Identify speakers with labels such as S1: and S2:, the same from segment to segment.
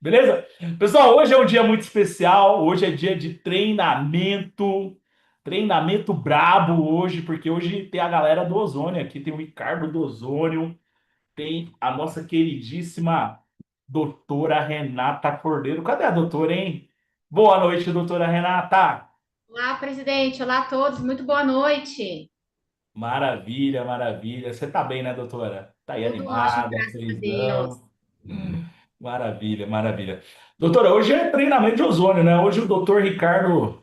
S1: Beleza? Pessoal, hoje é um dia muito especial. Hoje é dia de treinamento. Treinamento brabo hoje, porque hoje tem a galera do Ozônio aqui. Tem o Ricardo do Ozônio, tem a nossa queridíssima doutora Renata Cordeiro. Cadê a doutora, hein? Boa noite, doutora Renata.
S2: Olá, presidente. Olá a todos. Muito boa noite.
S1: Maravilha, maravilha. Você tá bem, né, doutora? Tá aí
S2: Tudo ótimo,
S1: animada,
S2: graças a Deus.
S1: felizão. Maravilha, maravilha. Doutora, hoje é treinamento de ozônio, né? Hoje o doutor Ricardo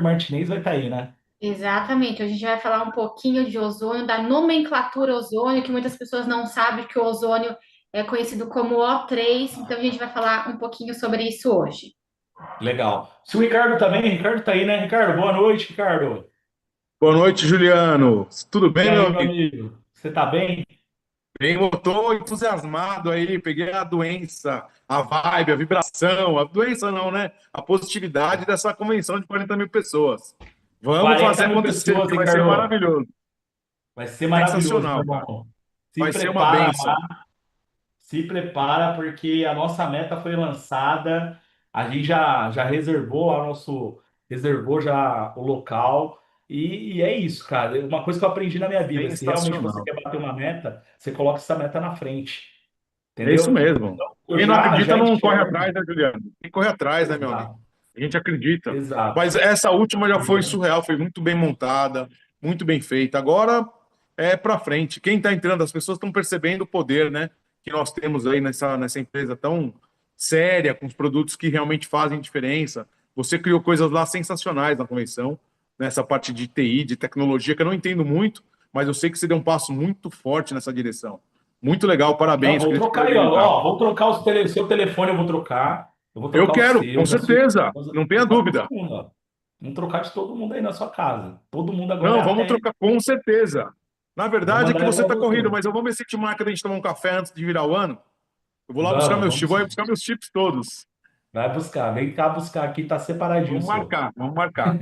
S1: Martinez vai estar aí, né?
S2: Exatamente. Hoje a gente vai falar um pouquinho de ozônio, da nomenclatura ozônio, que muitas pessoas não sabem que o ozônio é conhecido como O3. Então a gente vai falar um pouquinho sobre isso hoje.
S1: Legal. Se o Ricardo também, Ricardo tá aí, né? Ricardo, boa noite, Ricardo.
S3: Boa noite, Juliano. Tudo
S1: E
S3: bem, meu
S1: aí, meu
S3: amigo?
S1: amigo? Você tá bem?
S3: Bem, eu tô entusiasmado aí, peguei a doença, a vibe, a vibração, a doença não, né? A positividade dessa convenção de 40 mil pessoas. Vamos
S1: 40
S3: fazer
S1: mil
S3: acontecer,
S1: pessoas,
S3: que vai ser
S1: Ricardo.
S3: maravilhoso,
S1: Vai ser maravilhoso, meu
S3: sensacional, cara.
S1: irmão. Se
S3: Vai ser uma
S1: prepara.
S3: benção.
S1: Se prepara, porque a nossa meta foi lançada, a gente já reservou reservou já o local, e é isso, cara. Uma coisa que eu aprendi na minha vida, se realmente você
S3: Sensacional.
S1: quer bater uma meta, você coloca essa meta na frente,
S3: É isso
S1: entendeu?
S3: mesmo.
S1: Então, eu
S3: Quem não
S1: já
S3: acredita não corre
S1: enxergo.
S3: atrás, né, Juliano? Quem corre atrás, né, meu amigo?
S1: Exato,
S3: A gente acredita.
S1: exato.
S3: Mas essa última já foi
S1: Entendeu?
S3: surreal, foi muito bem montada, muito bem feita. Agora é para frente. Quem está entrando, as pessoas estão percebendo o poder, né, que nós temos aí nessa empresa tão séria, com os produtos que realmente fazem diferença. Você criou coisas lá sensacionais na convenção, nessa parte de TI, de tecnologia, que eu não entendo muito, mas eu sei que você deu um passo muito forte nessa direção. Muito legal,
S1: Não,
S3: parabéns,
S1: vou
S3: queria te
S1: trocar aí, ó.
S3: parabenizar.
S1: Vou trocar seu telefone, eu vou trocar. Eu vou
S3: Eu
S1: trocar o
S3: quero,
S1: seu,
S3: com
S1: da sua
S3: certeza,
S1: esposa,
S3: não
S1: vou
S3: tenha
S1: trocar todo
S3: dúvida.
S1: mundo, ó. Vamos trocar de todo mundo aí na sua casa. Todo mundo agora é
S3: Não,
S1: a
S3: vamos
S1: Terra.
S3: trocar, com certeza. Na
S1: Eu vou
S3: verdade é que
S1: mandar
S3: você
S1: igual
S3: está corrido,
S1: você.
S3: mas eu vou ver se te marca da gente tomar um café antes de virar o ano. Eu vou lá buscar meus chips,
S1: Vamos
S3: vou
S1: sim.
S3: buscar meus chips todos.
S1: Vai buscar. Vem cá buscar aqui, tá separadinho o
S3: Vamos
S1: seu.
S3: marcar, vamos marcar.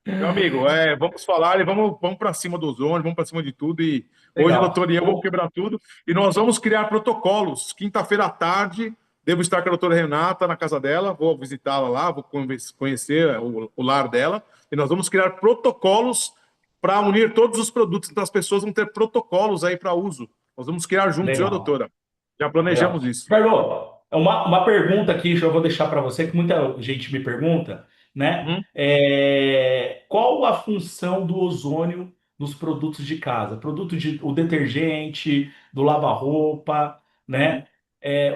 S3: Meu amigo, vamos falar e vamos para cima do ozônio, vamos para cima de tudo. E hoje,
S1: Legal.
S3: doutor, e eu vou quebrar tudo. E nós vamos criar protocolos. Quinta-feira à tarde, devo estar com a doutora Renata na casa dela, vou visitá-la lá, vou conhecer o lar dela. E nós vamos criar protocolos para unir todos os produtos. Então, as pessoas vão ter protocolos aí para uso. Nós vamos criar juntos, eu,
S1: Legal.
S3: doutora. Já
S1: Legal.
S3: planejamos isso.
S1: Ricardo, uma pergunta aqui que eu vou deixar para você, que muita gente me pergunta, né?
S3: Uhum.
S1: Qual a função do ozônio nos produtos de casa? O detergente, do lava-roupa, né?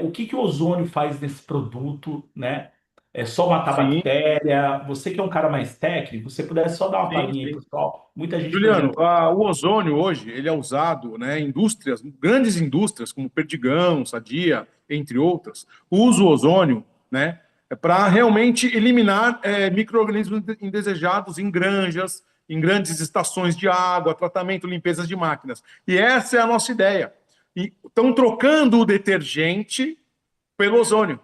S1: O que que o ozônio faz nesse produto, né? É só matar
S3: Sim,
S1: bactéria? Você que é um cara mais técnico, se você pudesse só dar uma
S3: sim,
S1: palhinha aí,
S3: sim.
S1: pessoal. Muita gente
S3: Juliano,
S1: pergunta.
S3: o ozônio hoje ele é usado, né, em indústrias, grandes indústrias como Perdigão, Sadia, entre outras, usa o ozônio, né, para realmente eliminar micro-organismos indesejados em granjas, em grandes estações de água, tratamento, limpezas de máquinas. E essa é a nossa ideia. E estão trocando o detergente pelo ozônio,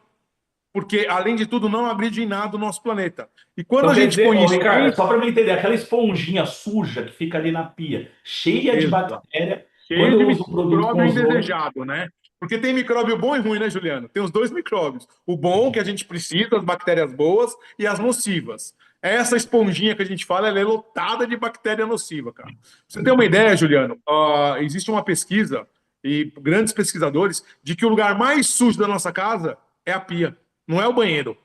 S3: porque além de tudo não agride em nada o nosso planeta. E quando
S1: Então
S3: a
S1: quer
S3: gente
S1: dizer,
S3: põe
S1: ô
S3: isso
S1: Ricardo,
S3: dentro,
S1: só para eu entender, aquela esponjinha suja que fica ali na pia, cheia de
S3: exato,
S1: bactéria, quando
S3: cheio
S1: eu
S3: de
S1: uso um produto com
S3: micróbio
S1: ozônio,
S3: indesejado, né? Porque tem micróbio bom e ruim, né, Juliano? Tem os dois micróbios. O bom, que a gente precisa, as bactérias boas, e as nocivas. Essa esponjinha que a gente fala, ela é lotada de bactéria nociva, cara. Pra você ter uma ideia, Juliano, existe uma pesquisa, e grandes pesquisadores, de que o lugar mais sujo da nossa casa é a pia, não é o banheiro.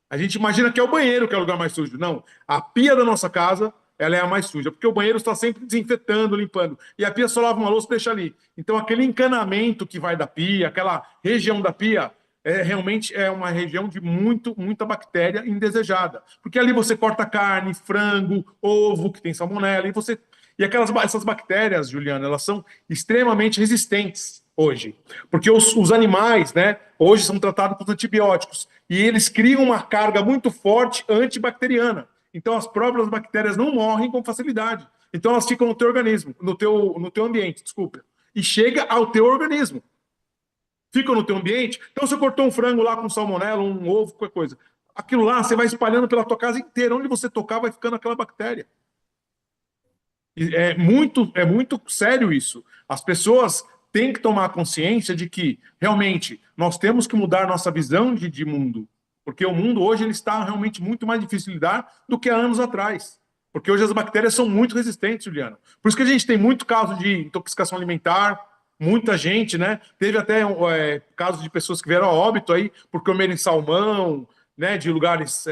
S3: A gente imagina que é o banheiro que é o lugar mais sujo. Não, a pia da nossa casa, ela é a mais suja, porque o banheiro está sempre desinfetando, limpando. E a pia só lava uma louça e deixa ali. Então, aquele encanamento que vai da pia, aquela região da pia, realmente é uma região de muita bactéria indesejada. Porque ali você corta carne, frango, ovo, que tem salmonela, e essas bactérias, Juliana, elas são extremamente resistentes hoje. Porque os animais, né, hoje são tratados com antibióticos e eles criam uma carga muito forte antibacteriana. Então as próprias bactérias não morrem com facilidade. Então elas ficam no teu organismo, no teu ambiente, desculpa. E chega ao teu organismo. Ficam no teu ambiente. Então você cortou um frango lá com salmonela, um ovo, qualquer coisa. Aquilo lá você vai espalhando pela tua casa inteira. Onde você tocar vai ficando aquela bactéria. É muito sério isso. As pessoas tem que tomar consciência de que, realmente, nós temos que mudar nossa visão de mundo, porque o mundo hoje ele está realmente muito mais difícil de lidar do que há anos atrás. Porque hoje as bactérias são muito resistentes, Juliano. Por isso que a gente tem muito caso de intoxicação alimentar, muita gente, né? Teve até casos de pessoas que vieram a óbito aí por comerem salmão, né? De lugares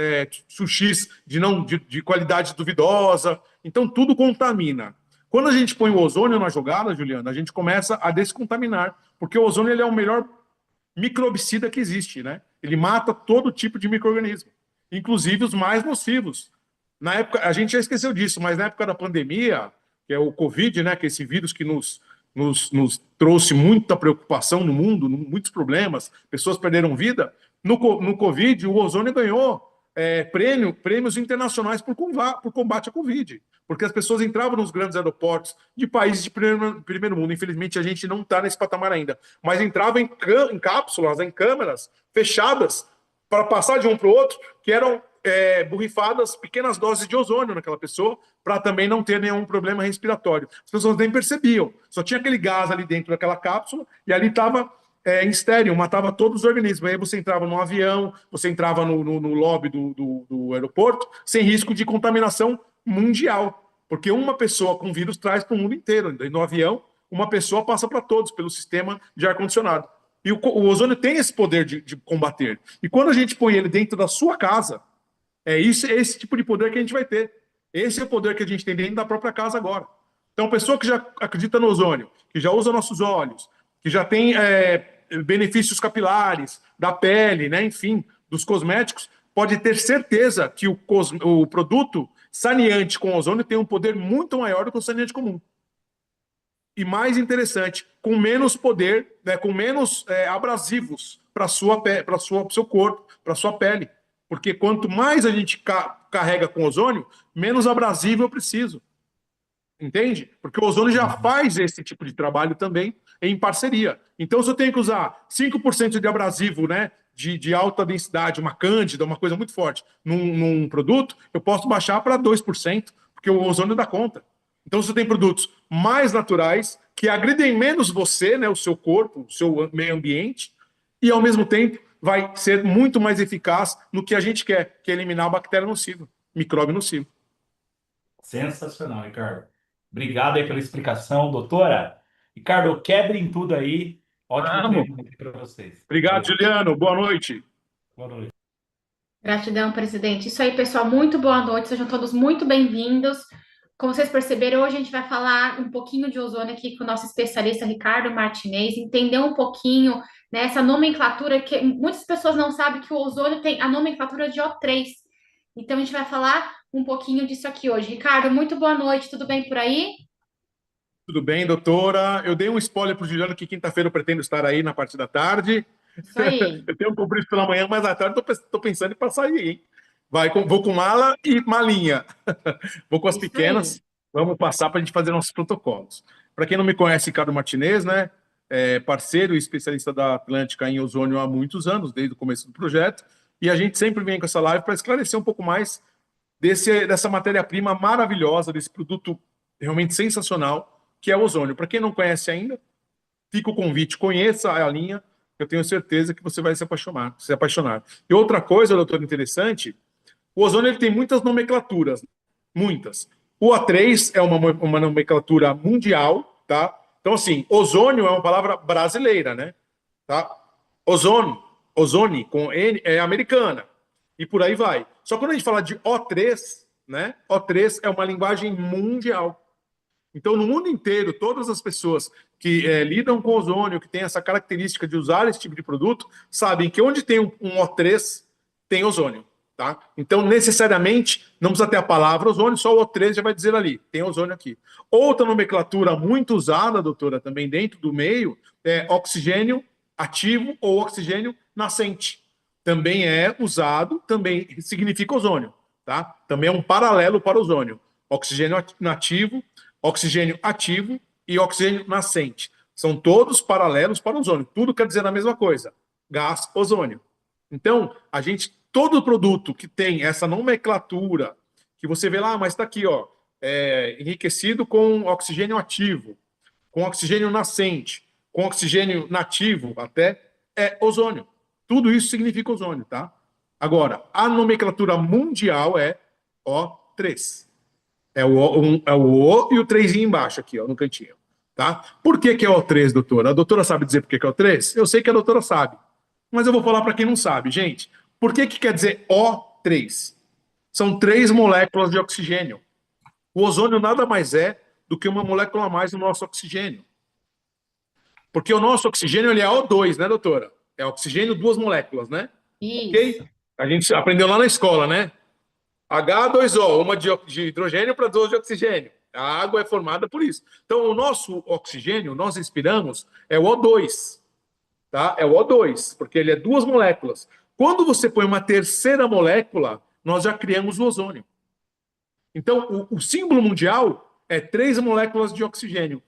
S3: sushis de qualidade duvidosa. Então, tudo contamina. Quando a gente põe o ozônio na jogada, Juliano, a gente começa a descontaminar, porque o ozônio ele é o melhor microbicida que existe, né? Ele mata todo tipo de micro-organismo, inclusive os mais nocivos. Na época, a gente já esqueceu disso, mas na época da pandemia, que é o Covid, né? Que é esse vírus que nos trouxe muita preocupação no mundo, muitos problemas, pessoas perderam vida. No Covid, o ozônio ganhou prêmios internacionais por combate à Covid, porque as pessoas entravam nos grandes aeroportos de países de primeiro mundo. Infelizmente, a gente não está nesse patamar ainda, mas entrava em cápsulas, em câmeras fechadas, para passar de um para o outro, que eram borrifadas pequenas doses de ozônio naquela pessoa, para também não ter nenhum problema respiratório. As pessoas nem percebiam, só tinha aquele gás ali dentro daquela cápsula, e ali estava em estéreo, matava todos os organismos. Aí você entrava no avião, você entrava no lobby do aeroporto, sem risco de contaminação mundial, porque uma pessoa com vírus traz para o mundo inteiro. E no avião, uma pessoa passa para todos, pelo sistema de ar-condicionado. E o ozônio tem esse poder de combater. E quando a gente põe ele dentro da sua casa, é esse tipo de poder que a gente vai ter. Esse é o poder que a gente tem dentro da própria casa agora. Então, pessoa que já acredita no ozônio, que já usa nossos óleos, que já tem benefícios capilares, da pele, né, enfim, dos cosméticos, pode ter certeza que o produto saneante com ozônio tem um poder muito maior do que o saneante comum. E mais interessante, com menos poder, né, com menos abrasivos para o seu corpo, para a sua pele. Porque quanto mais a gente carrega com ozônio, menos abrasivo eu preciso. Entende? Porque o ozônio já faz esse tipo de trabalho também em parceria. Então, se eu tenho que usar 5% de abrasivo, né, de alta densidade, uma cândida, uma coisa muito forte, num produto, eu posso baixar para 2%, porque o ozônio dá conta. Então, você tem produtos mais naturais, que agridem menos você, né, o seu corpo, o seu meio ambiente, e, ao mesmo tempo, vai ser muito mais eficaz no que a gente quer, que é eliminar a bactéria nociva, micróbio nocivo.
S1: Sensacional, Ricardo. Obrigado aí pela explicação, doutora. Ricardo, quebrem tudo aí. Ótimo
S3: Vamos.
S1: treino para vocês.
S3: Obrigado,
S1: Valeu.
S3: Juliano. Boa noite.
S1: Boa noite.
S2: Gratidão, presidente. Isso aí, pessoal. Muito boa noite. Sejam todos muito bem-vindos. Como vocês perceberam, hoje a gente vai falar um pouquinho de ozônio aqui com o nosso especialista Ricardo Martinez, entender um pouquinho, né, essa nomenclatura, que muitas pessoas não sabem que o ozônio tem a nomenclatura de O3. Então, a gente vai falar um pouquinho disso aqui hoje. Ricardo, muito boa noite. Tudo bem por aí?
S3: Tudo bem, doutora? Eu dei um spoiler para o Juliano que quinta-feira eu pretendo estar aí na parte da tarde.
S2: Isso aí.
S3: Eu tenho um compromisso pela manhã, mas à tarde estou pensando em passar aí, hein? Vou com mala e malinha. Vou com as
S2: Isso
S3: pequenas.
S2: aí.
S3: Vamos passar para a gente fazer nossos protocolos. Para quem não me conhece, Ricardo Martinez, né? Parceiro e especialista da Atlântica em ozônio há muitos anos, desde o começo do projeto. E a gente sempre vem com essa live para esclarecer um pouco mais dessa matéria-prima maravilhosa, desse produto realmente sensacional, que é o ozônio. Para quem não conhece ainda, fica o convite, conheça a linha, eu tenho certeza que você vai se apaixonar. E outra coisa, doutor, interessante, o ozônio ele tem muitas nomenclaturas, muitas. O A3 é uma nomenclatura mundial, tá? Então, assim, ozônio é uma palavra brasileira, né? Tá? Ozone, com N, é americana. E por aí vai. Só que quando a gente fala de O3, né? O3 é uma linguagem mundial. Então, no mundo inteiro, todas as pessoas que lidam com ozônio, que têm essa característica de usar esse tipo de produto, sabem que onde tem um O3, tem ozônio. Tá? Então, necessariamente, não precisa ter a palavra ozônio, só o O3 já vai dizer ali, tem ozônio aqui. Outra nomenclatura muito usada, doutora, também dentro do meio, é oxigênio ativo ou oxigênio nascente. Também é usado, também significa ozônio. Tá? Também é um paralelo para o ozônio. Oxigênio nativo, oxigênio ativo e oxigênio nascente. São todos paralelos para o ozônio. Tudo quer dizer a mesma coisa. Gás ozônio. Então, todo produto que tem essa nomenclatura, que você vê lá, mas está aqui, enriquecido com oxigênio ativo, com oxigênio nascente, com oxigênio nativo até, é ozônio. Tudo isso significa ozônio, tá? Agora, a nomenclatura mundial é O3. É o O e o 3 embaixo aqui, ó, no cantinho. Tá? Por que é O3, doutora? A doutora sabe dizer por que é O3? Eu sei que a doutora sabe, mas eu vou falar para quem não sabe. Gente, por que quer dizer O3? São 3 moléculas de oxigênio. O ozônio nada mais é do que uma molécula a mais no nosso oxigênio. Porque o nosso oxigênio ele é O2, né, doutora? É oxigênio, 2 moléculas, né?
S2: Isso.
S3: Ok? A gente aprendeu lá na escola, né? H2O, uma de hidrogênio para 2 de oxigênio. A água é formada por isso. Então, o nosso oxigênio, nós respiramos, é o O2, tá? É o O2, porque ele é 2 moléculas. Quando você põe uma terceira molécula, nós já criamos o ozônio. Então, o símbolo mundial é 3 moléculas de oxigênio,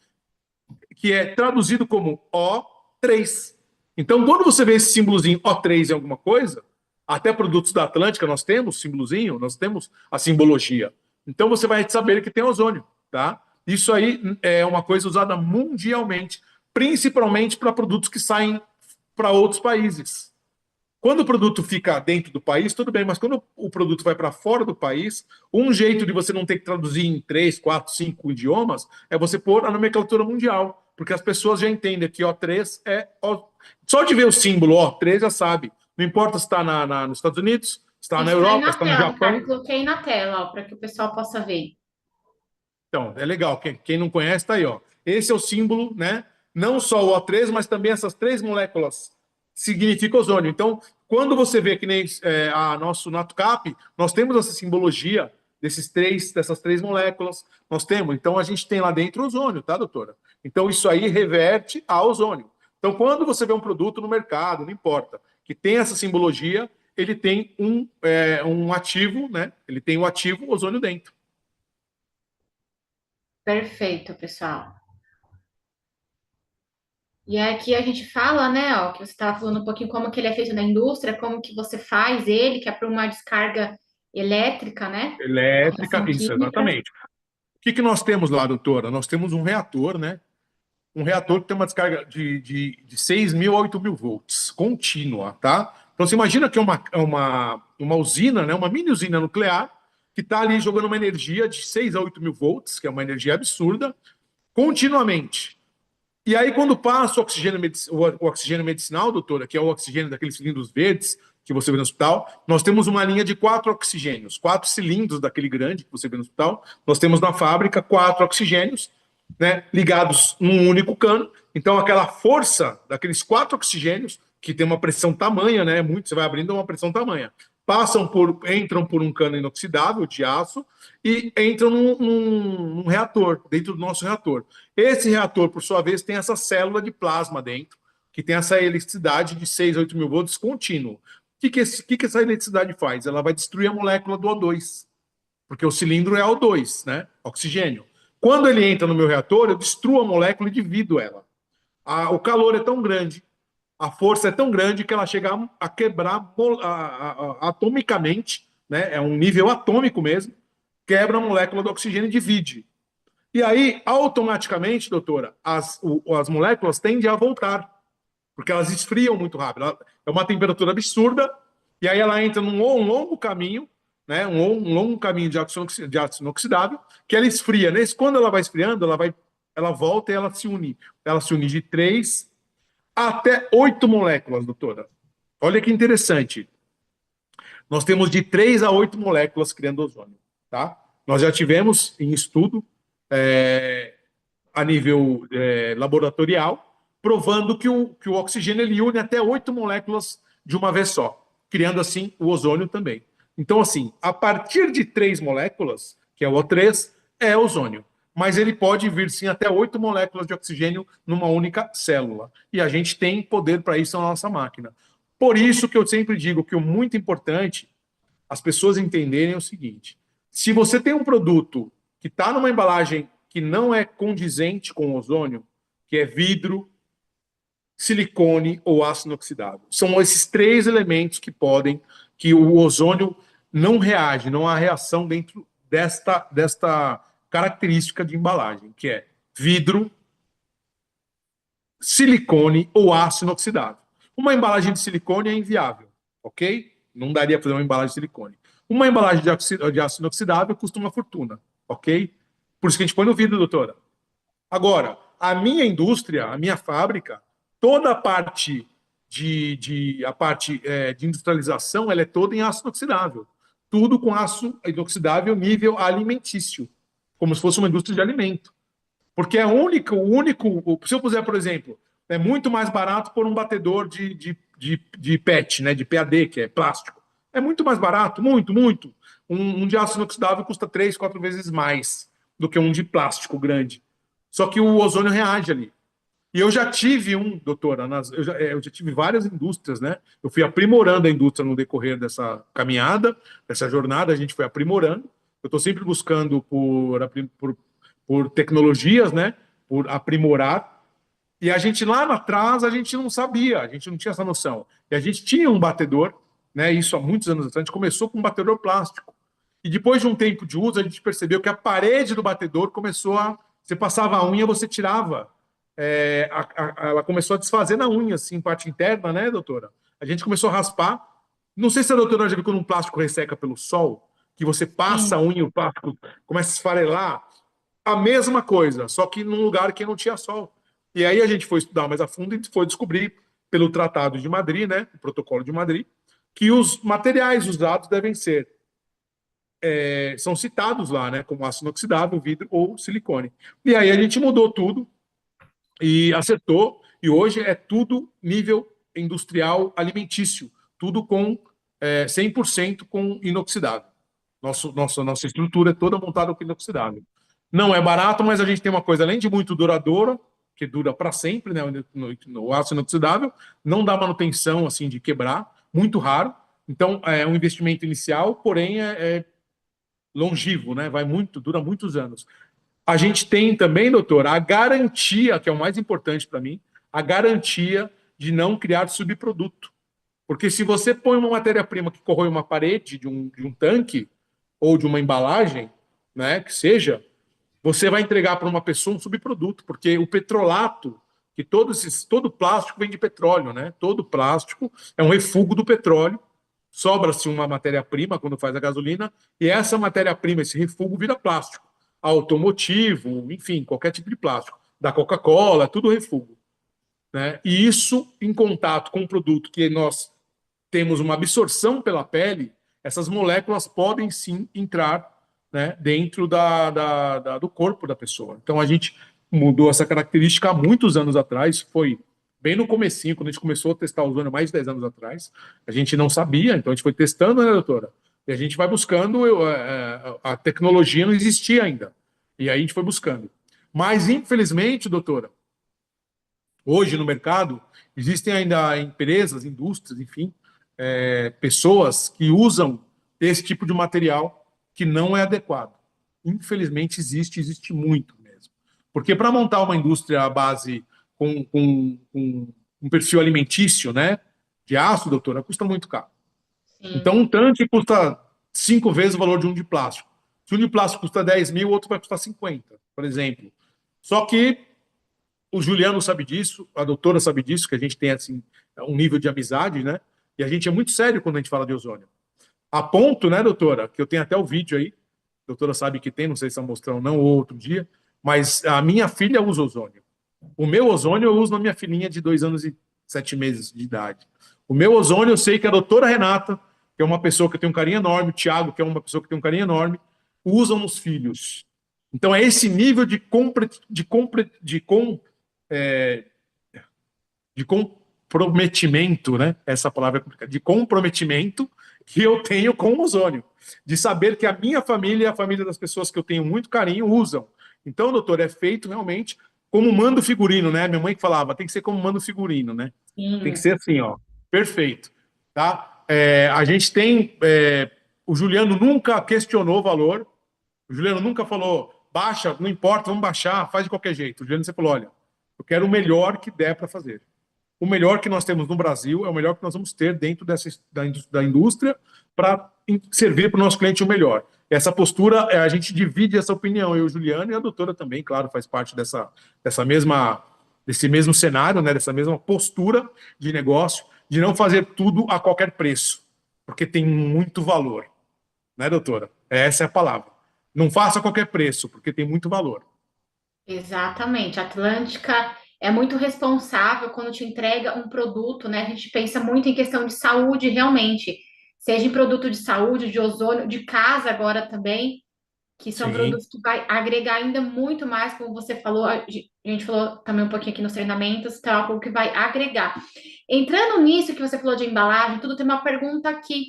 S3: que é traduzido como O3. Então, quando você vê esse símbolozinho O3 em alguma coisa, até produtos da Atlântica nós temos símbolozinho, nós temos a simbologia. Então, você vai saber que tem ozônio, tá? Isso aí é uma coisa usada mundialmente, principalmente para produtos que saem para outros países. Quando o produto fica dentro do país, tudo bem, mas quando o produto vai para fora do país, um jeito de você não ter que traduzir em 3, 4, 5 idiomas é você pôr a nomenclatura mundial, porque as pessoas já entendem que O3 é. Só de ver o símbolo O3 já sabe. Não importa se está nos Estados Unidos, se está na
S2: Está aí
S3: Europa, se
S2: na
S3: está no
S2: tela, Ricardo.
S3: Japão.
S2: Coloquei aí na tela, para que o pessoal possa ver.
S3: Então, é legal. Quem não conhece, está aí. Ó. Esse é o símbolo, né? Não só o O3, mas também essas 3 moléculas significam ozônio. Então, quando você vê que nem a nosso NatoCap, nós temos essa simbologia dessas 3 moléculas. Nós temos. Então, a gente tem lá dentro ozônio, tá, doutora? Então, isso aí reverte a ozônio. Então, quando você vê um produto no mercado, não importa, que tem essa simbologia, ele tem um ativo, né? Ele tem o ativo ozônio dentro.
S2: Perfeito, pessoal. E aqui a gente fala, né, ó, que você estava falando um pouquinho como que ele é feito na indústria, como que você faz ele, que é para uma descarga elétrica, né?
S3: Elétrica,
S2: Reação
S3: isso,
S2: química.
S3: exatamente. O que nós temos lá, doutora? Nós temos um reator, né? Um reator que tem uma descarga de 6.000 a 8.000 volts, contínua, tá? Então, você imagina que é uma usina, né? Uma mini usina nuclear, que está ali jogando uma energia de 6 a 8.000 volts, que é uma energia absurda, continuamente. E aí, quando passa o oxigênio medicinal, doutora, que é o oxigênio daqueles cilindros verdes que você vê no hospital, nós temos uma linha de 4 oxigênios, 4 cilindros daquele grande que você vê no hospital. Nós temos na fábrica 4 oxigênios, né, ligados num único cano. Então, aquela força daqueles 4 oxigênios, que tem uma pressão tamanha, né, muito, você vai abrindo uma pressão tamanha, entram por um cano inoxidável de aço e entram num reator, dentro do nosso reator. Esse reator, por sua vez, tem essa célula de plasma dentro, que tem essa eletricidade de 6 a 8.000 volts contínuo. O que essa eletricidade faz? Ela vai destruir a molécula do O2, porque o cilindro é O2, né? Oxigênio. Quando ele entra no meu reator, eu destruo a molécula e divido ela. O calor é tão grande, a força é tão grande que ela chega a quebrar atomicamente, né? É um nível atômico mesmo, quebra a molécula do oxigênio e divide. E aí, automaticamente, doutora, as moléculas tendem a voltar, porque elas esfriam muito rápido. É uma temperatura absurda, e aí ela entra num longo caminho, né? Um longo caminho de ácido inoxidável, que ela esfria. Quando ela vai esfriando, ela volta e ela se une. Ela se une de 3 até 8 moléculas, doutora. Olha que interessante. Nós temos de 3 a 8 moléculas criando ozônio, tá? Nós já tivemos em estudo a nível laboratorial, provando que o oxigênio ele une até 8 moléculas de uma vez só, criando assim o ozônio também. Então, assim, a partir de 3 moléculas, que é o O3, é ozônio. Mas ele pode vir sim até 8 moléculas de oxigênio numa única célula. E a gente tem poder para isso na nossa máquina. Por isso que eu sempre digo que o muito importante as pessoas entenderem o seguinte: se você tem um produto que está numa embalagem que não é condizente com o ozônio, que é vidro, silicone ou aço inoxidável, são esses 3 elementos que o ozônio não reage, não há reação dentro desta característica de embalagem, que é vidro, silicone ou aço inoxidável. Uma embalagem de silicone é inviável, ok? Não daria para fazer uma embalagem de silicone. Uma embalagem de aço inoxidável custa uma fortuna, ok? Por isso que a gente põe no vidro, doutora. Agora, a minha indústria, a minha fábrica, toda a parte de industrialização, ela é toda em aço inoxidável. Tudo com aço inoxidável nível alimentício, como se fosse uma indústria de alimento. Porque é se eu puser, por exemplo, é muito mais barato por um batedor de PET, né, de PAD, que é plástico. É muito mais barato, muito, muito. Um de aço inoxidável custa 3, 4 vezes mais do que um de plástico grande. Só que o ozônio reage ali. E eu já tive doutora, eu já tive várias indústrias, né? Eu fui aprimorando a indústria no decorrer dessa caminhada, dessa jornada, a gente foi aprimorando. Eu estou sempre buscando por tecnologias, né? Por aprimorar. E a gente lá atrás, a gente não sabia, a gente não tinha essa noção. E a gente tinha um batedor, né? Isso há muitos anos atrás, a gente começou com um batedor plástico. E depois de um tempo de uso, a gente percebeu que a parede do batedor começou a... Você passava a unha, você tirava. Ela começou a desfazer na unha, assim, parte interna, né, doutora? A gente começou a raspar. Não sei se a doutora já viu quando um plástico resseca pelo sol, que você passa a
S2: Sim.
S3: unha e o plástico começa a esfarelar. A mesma coisa, só que num lugar que não tinha sol. E aí a gente foi estudar mais a fundo e foi descobrir, pelo Tratado de Madrid, né, o Protocolo de Madrid, que os materiais usados devem ser são citados lá, né, como aço inoxidável, vidro ou silicone. E aí a gente mudou tudo e acertou, e hoje é tudo nível industrial alimentício, tudo com 100% com inoxidável. Nossa estrutura é toda montada com inoxidável. Não é barato, mas a gente tem uma coisa, além de muito duradoura, que dura para sempre, né, no aço inoxidável, não dá manutenção assim de quebrar, muito raro. Então, é um investimento inicial, porém é longevo, né? Dura muitos anos. A gente tem também, doutor, a garantia, que é o mais importante para mim, a garantia de não criar subproduto. Porque se você põe uma matéria-prima que corrói uma parede de um tanque ou de uma embalagem, né, que seja, você vai entregar para uma pessoa um subproduto, porque o petrolato, que todo plástico vem de petróleo, né? Todo plástico é um refúgio do petróleo. Sobra-se uma matéria-prima quando faz a gasolina, e essa matéria-prima, esse refúgio, vira plástico. Automotivo, enfim, qualquer tipo de plástico. Da Coca-Cola, tudo refúgio. Né? E isso, em contato com um produto que nós temos uma absorção pela pele, essas moléculas podem sim entrar, né, dentro do corpo da pessoa. Então a gente mudou essa característica há muitos anos atrás, foi bem no comecinho, quando a gente começou a testar o ozônio, mais de 10 anos atrás. A gente não sabia, então a gente foi testando, né, doutora? E a gente vai buscando, a tecnologia não existia ainda. E aí a gente foi buscando. Mas, infelizmente, doutora, hoje no mercado, existem ainda empresas, indústrias, enfim, pessoas que usam esse tipo de material que não é adequado. Infelizmente, existe muito mesmo. Porque para montar uma indústria à base com um perfil alimentício, né, de aço, doutora, custa muito caro. Então,
S2: Sim.
S3: um tanque custa 5 vezes o valor de um de plástico. Se um de plástico custa 10 mil, o outro vai custar 50, por exemplo. Só que o Juliano sabe disso, a doutora sabe disso, que a gente tem assim, um nível de amizade, né? E a gente é muito sério quando a gente fala de ozônio. A ponto, né, doutora, que eu tenho até o vídeo aí, a doutora sabe que tem, não sei se está mostrando ou não, ou outro dia, mas a minha filha usa ozônio. O meu ozônio eu uso na minha filhinha de 2 anos e 7 meses de idade. O meu ozônio eu sei que a doutora Renata, que é uma pessoa que tem um carinho enorme, o Tiago, que é uma pessoa que tem um carinho enorme, usam nos filhos. Então é esse nível é, de comprometimento, né? Essa palavra é complicada, de comprometimento que eu tenho com o ozônio, de saber que a minha família e a família das pessoas que eu tenho muito carinho usam. Então, doutor, é feito realmente como mando figurino, né? Minha mãe que falava, tem que ser como mando figurino, né? Tem que
S2: Sim.
S3: ser assim, ó, perfeito, tá? A gente tem, o Juliano nunca questionou o valor, o Juliano nunca falou, baixa, não importa, vamos baixar, faz de qualquer jeito. O Juliano sempre falou, olha, eu quero o melhor que der para fazer. O melhor que nós temos no Brasil é o melhor que nós vamos ter dentro da indústria para servir para o nosso cliente o melhor. Essa postura, a gente divide essa opinião, eu, Juliano, e a doutora também, claro, faz parte dessa mesma desse mesmo cenário, né, dessa mesma postura de negócio, de não fazer tudo a qualquer preço, porque tem muito valor, né, doutora? Essa é a palavra. Não faça a qualquer preço, porque tem muito valor.
S2: Exatamente. A Atlântica é muito responsável quando te entrega um produto, né? A gente pensa muito em questão de saúde, realmente. Seja em produto de saúde, de ozônio, de casa agora também, que são
S3: Sim.
S2: produtos que vai agregar ainda muito mais, como você falou, a gente falou também um pouquinho aqui nos treinamentos, então é algo que vai agregar. Entrando nisso que você falou de embalagem, tudo tem uma pergunta aqui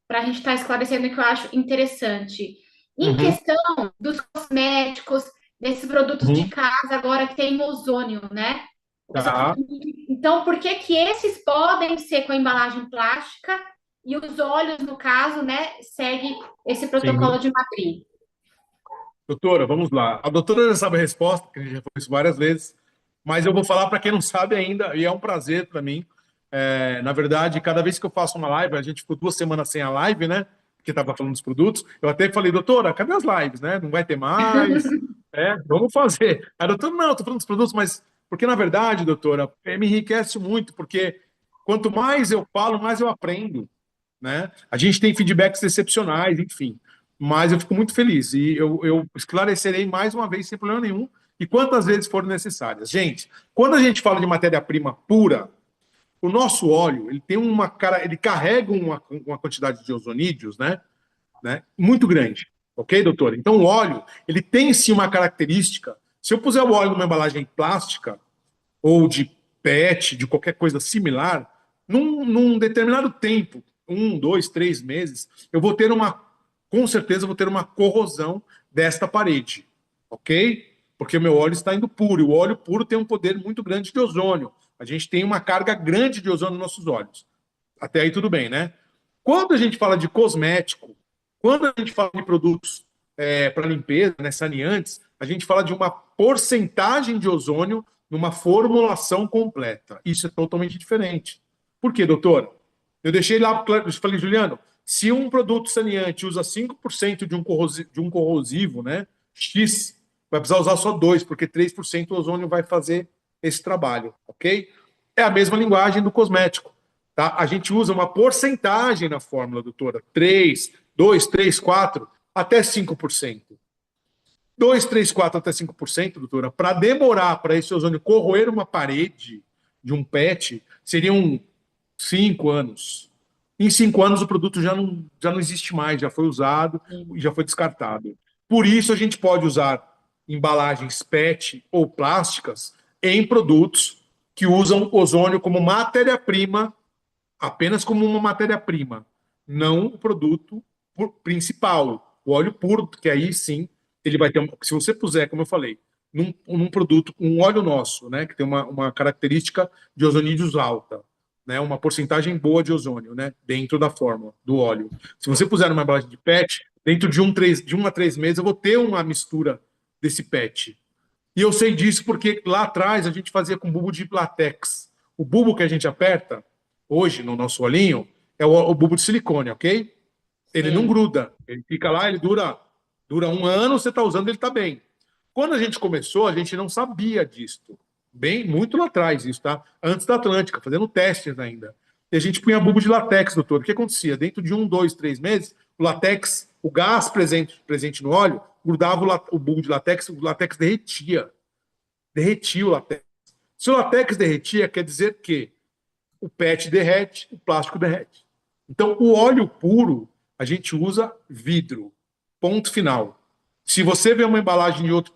S2: para a gente estar esclarecendo que eu acho interessante. Em
S3: Uhum,
S2: questão dos cosméticos, desses produtos de
S3: uhum.
S2: casa agora que tem ozônio, né? O pessoal tá
S3: Tá,
S2: falando então, por que que esses podem ser com a embalagem plástica e os óleos, no caso, né, segue esse protocolo
S3: sim.
S2: de Madrid?
S3: Doutora, vamos lá. A doutora já sabe a resposta, que a gente já falou isso várias vezes, mas eu vou falar para quem não sabe ainda, e é um prazer para mim. Na verdade, cada vez que eu faço uma live, a gente ficou 2 semanas sem a live, né? Porque estava falando dos produtos. Eu até falei, doutora, cadê as lives, né? Não vai ter mais. Vamos fazer. A doutora, não, estou falando dos produtos, mas porque na verdade, doutora, me enriquece muito, porque quanto mais eu falo, mais eu aprendo, né? A gente tem feedbacks excepcionais, enfim. Mas eu fico muito feliz e eu esclarecerei mais uma vez sem problema nenhum e quantas vezes forem necessárias. Gente, quando a gente fala de matéria-prima pura, o nosso óleo ele tem uma cara, ele carrega uma quantidade de ozonídeos, né, muito grande, ok, doutor? Então o óleo ele tem sim uma característica. Se eu puser o óleo numa embalagem plástica ou de PET, de qualquer coisa similar, num determinado tempo, 1, 2, 3 meses, eu vou ter com certeza, vou ter uma corrosão desta parede, ok? Porque o meu óleo está indo puro, e o óleo puro tem um poder muito grande de ozônio. A gente tem uma carga grande de ozônio nos nossos óleos. Até aí tudo bem, né? Quando a gente fala de cosmético, quando a gente fala de produtos para limpeza, né, saneantes, a gente fala de uma porcentagem de ozônio numa formulação completa. Isso é totalmente diferente. Por quê, doutor? Eu deixei lá, eu falei, Juliano, se um produto saneante usa 5% de um corrosivo, né, X, vai precisar usar só 2, porque 3% o ozônio vai fazer esse trabalho, ok? É a mesma linguagem do cosmético. Tá? A gente usa uma porcentagem na fórmula, doutora. 3, 2, 3, 4, até 5%. 2, 3, 4 até 5%, doutora, para demorar para esse ozônio corroer uma parede de um PET, seriam 5 anos. Em 5 anos, o produto já não existe mais, já foi usado e já foi descartado. Por isso, a gente pode usar embalagens PET ou plásticas em produtos que usam ozônio como matéria-prima, apenas como uma matéria-prima, não o produto principal, o óleo puro, que aí sim ele vai ter. Se você puser, como eu falei, num produto, um óleo nosso, né, que tem uma característica de ozonídeos alta, né, uma porcentagem boa de ozônio, né, dentro da fórmula do óleo. Se você puser numa embalagem de PET, dentro de 1 a 3 meses eu vou ter uma mistura desse PET. E eu sei disso porque lá atrás a gente fazia com bulbo de látex. O bulbo que a gente aperta hoje no nosso olhinho é o bulbo de silicone, ok? Ele não
S2: Sim.
S3: gruda, ele fica lá, ele dura 1 ano, você está usando, ele está bem. Quando a gente começou, a gente não sabia disso. Bem, muito lá atrás, isso, tá? Antes da Atlântica, fazendo testes ainda. E a gente punha bulbo de látex, doutor. O que acontecia? Dentro de 1, 2, 3 meses, o látex, o gás presente no óleo, grudava o bulbo de látex, o látex derretia. Derretia o látex. Se o látex derretia, quer dizer que o PET derrete, o plástico derrete. Então, o óleo puro, a gente usa vidro. Ponto final. Se você vê uma embalagem de outro.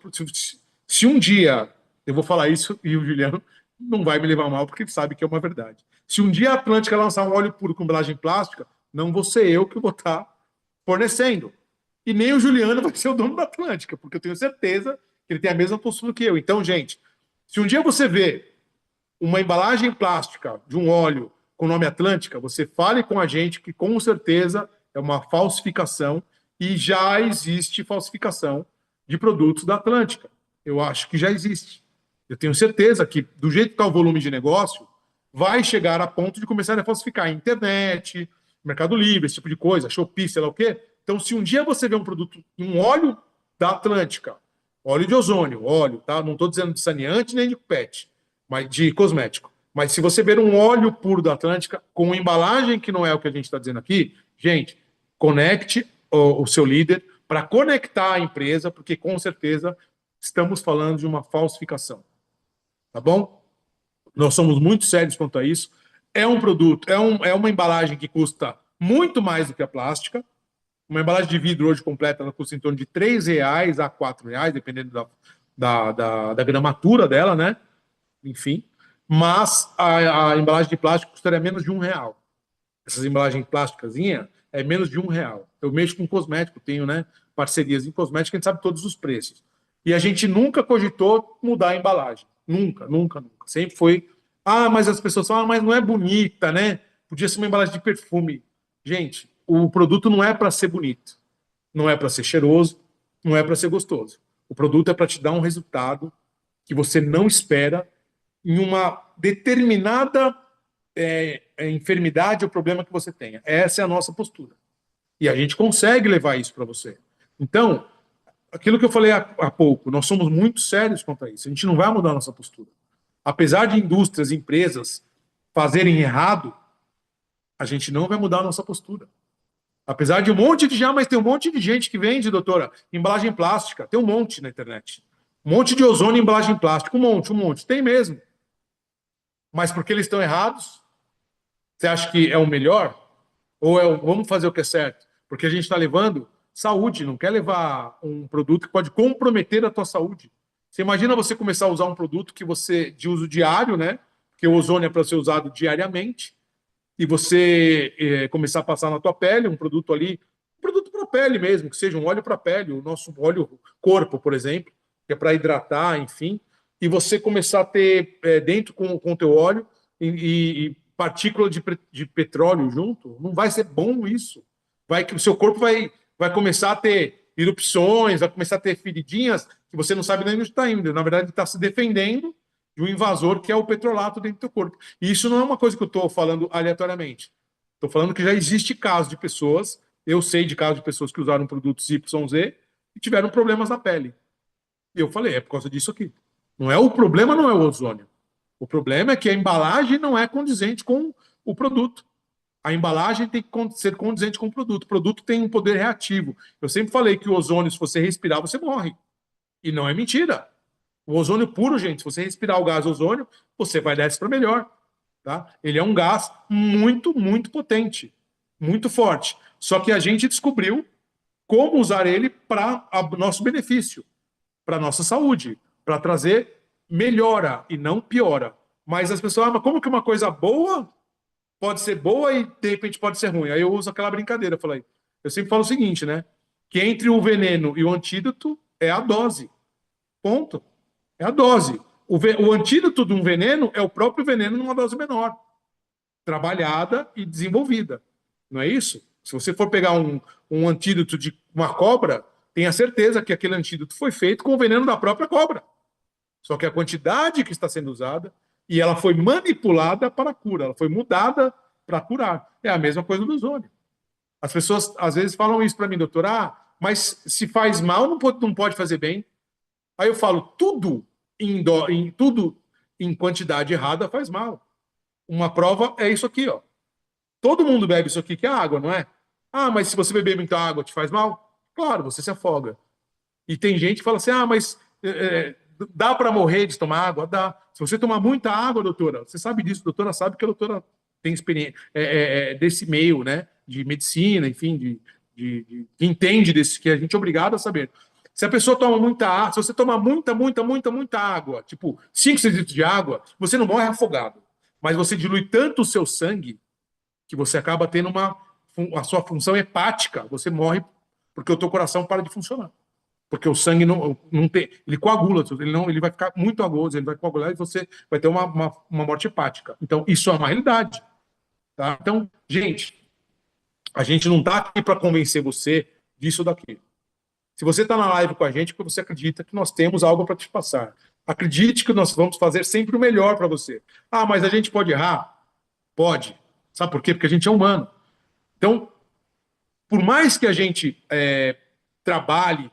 S3: Se um dia, eu vou falar isso e o Juliano não vai me levar mal, porque ele sabe que é uma verdade. Se um dia a Atlântica lançar um óleo puro com embalagem plástica, não vou ser eu que vou estar fornecendo. E nem o Juliano vai ser o dono da Atlântica, porque eu tenho certeza que ele tem a mesma postura que eu. Então, gente, se um dia você vê uma embalagem plástica de um óleo com nome Atlântica, você fale com a gente que com certeza é uma falsificação e já existe falsificação de produtos da Atlântica. Eu acho que já existe. Eu tenho certeza que, do jeito que está o volume de negócio, vai chegar a ponto de começar a falsificar a internet, Mercado Livre, esse tipo de coisa, Shopee, sei lá o quê. Então, se um dia você vê um produto, um óleo da Atlântica, óleo de ozônio, óleo, tá? Não estou dizendo de saneante nem de PET, mas de cosmético. Mas se você ver um óleo puro da Atlântica com embalagem que não é o que a gente está dizendo aqui, gente, conecte o seu líder para conectar a empresa, porque com certeza estamos falando de uma falsificação. Tá bom? Nós somos muito sérios quanto a isso. É um produto, é uma embalagem que custa muito mais do que a plástica. Uma embalagem de vidro hoje completa ela custa em torno de R$ 3 a R$ 4, dependendo da gramatura dela, né? Enfim. Mas a embalagem de plástico custaria menos de R$ 1. Essas embalagens plásticas é menos de R$ 1. Eu mexo com cosmético, tenho, né, parcerias em cosmético, a gente sabe todos os preços. E a gente nunca cogitou mudar a embalagem. Nunca, nunca, nunca. Sempre foi. Ah, mas as pessoas falam, mas não é bonita, né? Podia ser uma embalagem de perfume. Gente, o produto não é para ser bonito, não é para ser cheiroso, não é para ser gostoso. O produto é para te dar um resultado que você não espera em uma determinada enfermidade ou problema que você tenha. Essa é a nossa postura. E a gente consegue levar isso para você. Então, aquilo que eu falei há pouco, nós somos muito sérios quanto a isso. A gente não vai mudar a nossa postura. Apesar de indústrias, empresas fazerem errado, a gente não vai mudar a nossa postura. Apesar de um monte de mas tem um monte de gente que vende, doutora, embalagem plástica. Tem um monte na internet. Um monte de ozônio em embalagem plástica. Um monte, um monte. Tem mesmo. Mas porque eles estão errados, você acha que é o melhor? Ou vamos fazer o que é certo? Porque a gente está levando saúde, não quer levar um produto que pode comprometer a tua saúde. Você imagina você começar a usar um produto que você de uso diário, né? Porque o ozônio é para ser usado diariamente, e você começar a passar na tua pele um produto ali, um produto para a pele mesmo, que seja um óleo para a pele, o nosso óleo corpo, por exemplo, que é para hidratar, enfim, e você começar a ter dentro com o teu óleo e partícula de petróleo junto, não vai ser bom isso. Vai que o seu corpo vai começar a ter erupções, vai começar a ter feridinhas que você não sabe nem onde está indo. Na verdade, está se defendendo de um invasor que é o petrolato dentro do teu corpo. E isso não é uma coisa que eu estou falando aleatoriamente. Estou falando que já existe casos de pessoas, eu sei de casos de pessoas que usaram produtos YZ e tiveram problemas na pele. E eu falei, é por causa disso aqui. Não é o problema, não é o ozônio. O problema é que a embalagem não é condizente com o produto. A embalagem tem que ser condizente com o produto. O produto tem um poder reativo. Eu sempre falei que o ozônio, se você respirar, você morre. E não é mentira. O ozônio puro, gente, se você respirar o gás ozônio, você vai dessa para melhor. Tá? Ele é um gás muito, muito potente, muito forte. Só que a gente descobriu como usar ele para nosso benefício, para nossa saúde, para trazer melhora e não piora. Mas as pessoas, mas como que uma coisa boa pode ser boa e de repente pode ser ruim? Aí eu uso aquela brincadeira, eu sempre falo o seguinte, né? Que entre o veneno e o antídoto é a dose. Ponto. É a dose. O antídoto de um veneno é o próprio veneno numa dose menor, trabalhada e desenvolvida. Não é isso? Se você for pegar um antídoto de uma cobra, tenha certeza que aquele antídoto foi feito com o veneno da própria cobra. Só que a quantidade que está sendo usada e ela foi manipulada para a cura, ela foi mudada para curar. É a mesma coisa do ozônio. As pessoas às vezes falam isso para mim, doutor, mas se faz mal, não pode fazer bem. Aí eu falo, tudo tudo em quantidade errada faz mal. Uma prova é isso aqui, ó. Todo mundo bebe isso aqui, que é água, não é? Mas se você beber muita água, te faz mal? Claro, você se afoga. E tem gente que fala assim, mas dá para morrer de tomar água? Dá. Se você tomar muita água, doutora, você sabe disso, doutora sabe que a doutora tem experiência desse meio, né? De medicina, enfim, que entende desse, que a gente é obrigado a saber. Se a pessoa toma muita água, se você tomar muita água, tipo 5, 6 litros de água, você não morre afogado. Mas você dilui tanto o seu sangue que você acaba tendo a sua função hepática, você morre porque o teu coração para de funcionar. Porque o sangue não tem, ele coagula, ele vai ficar muito agudo, ele vai coagular e você vai ter uma morte hepática. Então, isso é uma realidade. Tá? Então, gente, a gente não está aqui para convencer você disso ou daquilo. Se você está na live com a gente, porque você acredita que nós temos algo para te passar. Acredite que nós vamos fazer sempre o melhor para você. Mas a gente pode errar? Pode. Sabe por quê? Porque a gente é humano. Então, por mais que a gente trabalhe,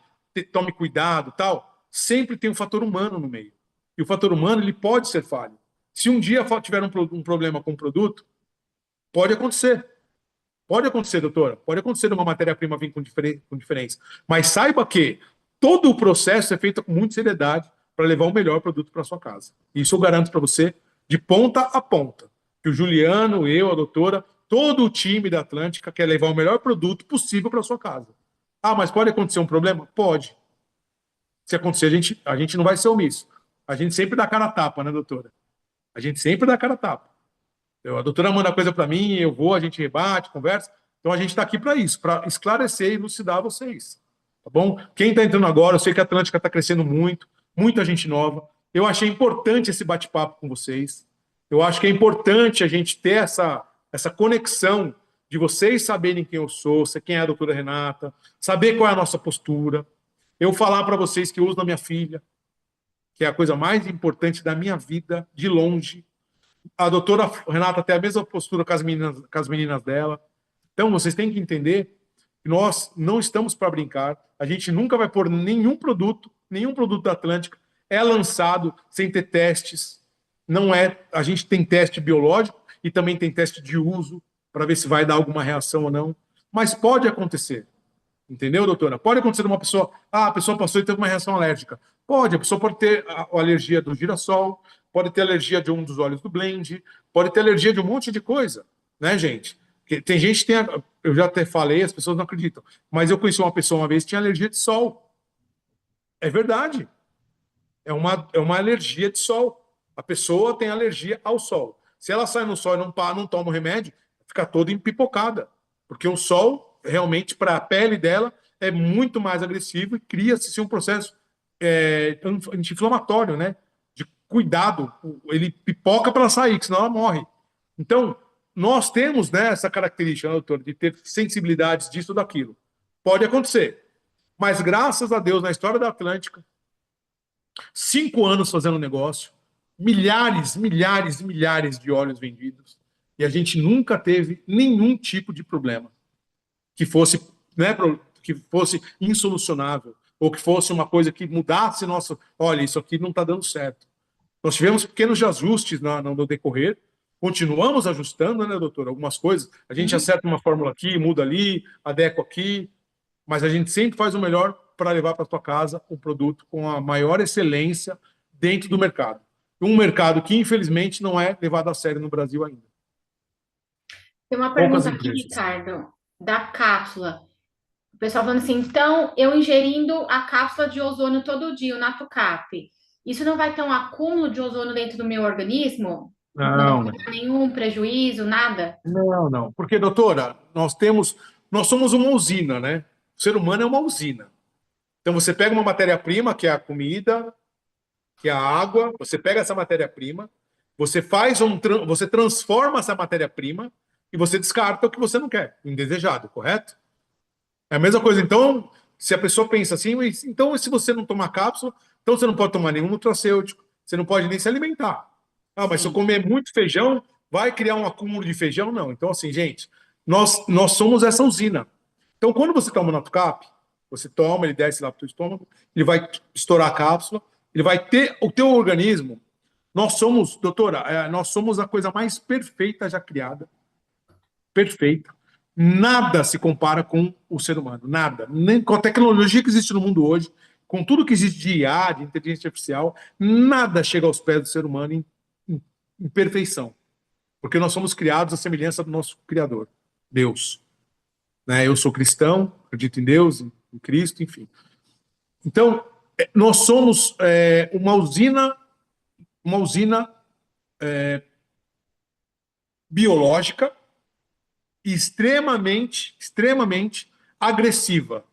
S3: tome cuidado, tal, sempre tem um fator humano no meio. E o fator humano, ele pode ser falho. Se um dia tiver um problema com o produto, pode acontecer. Pode acontecer, doutora. Pode acontecer de uma matéria-prima vir com diferença. Mas saiba que todo o processo é feito com muita seriedade para levar o melhor produto para sua casa. Isso eu garanto para você, de ponta a ponta. Que o Juliano, eu, a doutora, todo o time da Atlântica quer levar o melhor produto possível para sua casa. Ah, mas pode acontecer um problema? Pode. Se acontecer, a gente não vai ser omisso. A gente sempre dá cara a tapa, né, doutora? A gente sempre dá cara a tapa. A doutora manda coisa para mim, eu vou, a gente rebate, conversa. Então a gente está aqui para isso, para esclarecer e elucidar vocês. Tá bom? Quem está entrando agora, eu sei que a Atlântica está crescendo muito, muita gente nova. Eu achei importante esse bate-papo com vocês. Eu acho que é importante a gente ter essa conexão de vocês saberem quem eu sou, quem é a doutora Renata, saber qual é a nossa postura. Eu falar para vocês que eu uso na minha filha, que é a coisa mais importante da minha vida, de longe. A doutora Renata tem a mesma postura com as meninas dela. Então, vocês têm que entender que nós não estamos para brincar. A gente nunca vai pôr nenhum produto da Atlântica é lançado sem ter testes. Não é. A gente tem teste biológico e também tem teste de uso para ver se vai dar alguma reação ou não. Mas pode acontecer. Entendeu, doutora? Pode acontecer de uma pessoa, a pessoa passou e teve uma reação alérgica. Pode, a pessoa pode ter a alergia do girassol, pode ter alergia de um dos óleos do blend, pode ter alergia de um monte de coisa, né, gente? Tem gente que tem, eu já até falei, as pessoas não acreditam, mas eu conheci uma pessoa uma vez que tinha alergia de sol. É verdade. É uma alergia de sol. A pessoa tem alergia ao sol. Se ela sai no sol e não toma o remédio, fica toda empipocada. Porque o sol, realmente, para a pele dela, é muito mais agressivo e cria-se um processo anti-inflamatório, né? De cuidado. Ele pipoca para sair, que senão ela morre. Então, nós temos, né, essa característica, né, doutor, de ter sensibilidades disso ou daquilo. Pode acontecer. Mas, graças a Deus, na história da Atlântica, 5 anos fazendo negócio, milhares, milhares e milhares de óleos vendidos, e a gente nunca teve nenhum tipo de problema que fosse, né, que fosse insolucionável, ou que fosse uma coisa que mudasse nosso, olha, isso aqui não está dando certo. Nós tivemos pequenos ajustes no decorrer, continuamos ajustando, né, doutor, algumas coisas, a gente acerta uma fórmula aqui, muda ali, adequa aqui, mas a gente sempre faz o melhor para levar para a tua casa um produto com a maior excelência dentro do mercado. Um mercado que, infelizmente, não é levado a sério no Brasil ainda.
S2: Tem uma
S3: Poucas
S2: pergunta aqui,
S3: empresas.
S2: Ricardo, da cápsula. O pessoal falando assim, então, eu ingerindo a cápsula de ozônio todo dia, o Natucap, isso não vai ter um acúmulo de ozônio dentro do meu organismo? Não
S3: Não,
S2: vai ter nenhum prejuízo, nada?
S3: não, não. Porque, doutora, nós somos uma usina, né? O ser humano é uma usina. Então, você pega uma matéria-prima, que é a comida, que é a água, você pega essa matéria-prima, você transforma essa matéria-prima e você descarta o que você não quer, indesejado, correto? É a mesma coisa. Então, se a pessoa pensa assim, então se você não tomar cápsula, então você não pode tomar nenhum nutracêutico, você não pode nem se alimentar. Ah, mas se eu comer muito feijão, vai criar um acúmulo de feijão? Não. Então, assim, gente, nós somos essa usina. Então, quando você toma o Natucap, você toma, ele desce lá para o teu estômago, ele vai estourar a cápsula, ele vai ter o teu organismo. Nós somos, doutora, nós somos a coisa mais perfeita já criada. Perfeita. Nada se compara com o ser humano. Nada. Nem com a tecnologia que existe no mundo hoje, com tudo que existe de IA, de inteligência artificial, nada chega aos pés do ser humano em perfeição. Porque nós somos criados à semelhança do nosso Criador, Deus. Né? Eu sou cristão, acredito em Deus, em Cristo, enfim. Então, nós somos uma usina biológica extremamente agressiva.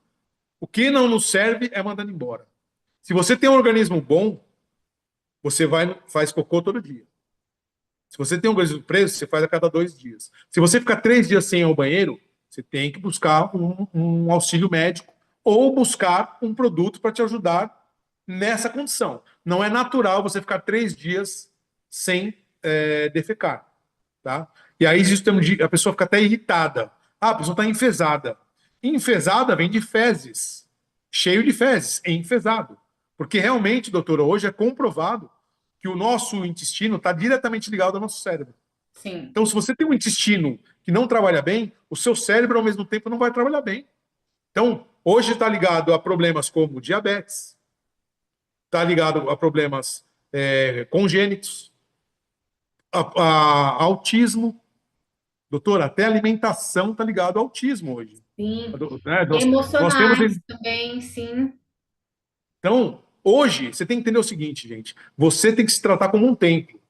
S3: O que não nos serve é mandando embora. Se você tem um organismo bom, você faz cocô todo dia. Se você tem um organismo preso, você faz a cada 2 dias. Se você ficar 3 dias sem ir ao banheiro, você tem que buscar um auxílio médico ou buscar um produto para te ajudar nessa condição. Não é natural você ficar 3 dias sem defecar. Tá? E aí existe a pessoa fica até irritada. Ah, a pessoa está enfesada. Enfesada vem de fezes. Cheio de fezes, enfesado. Porque realmente, doutora, hoje é comprovado que o nosso intestino está diretamente ligado ao nosso cérebro.
S2: Sim.
S3: Então, se você tem um intestino que não trabalha bem, o seu cérebro, ao mesmo tempo, não vai trabalhar bem. Então, hoje está ligado a problemas como diabetes, está ligado a problemas congênitos, a autismo. Doutor, até alimentação está ligado ao autismo hoje.
S2: Sim.
S3: Né? Nós temos.
S2: Emocionais também, sim.
S3: Então, hoje, você tem que entender o seguinte, gente: você tem que se tratar como um templo.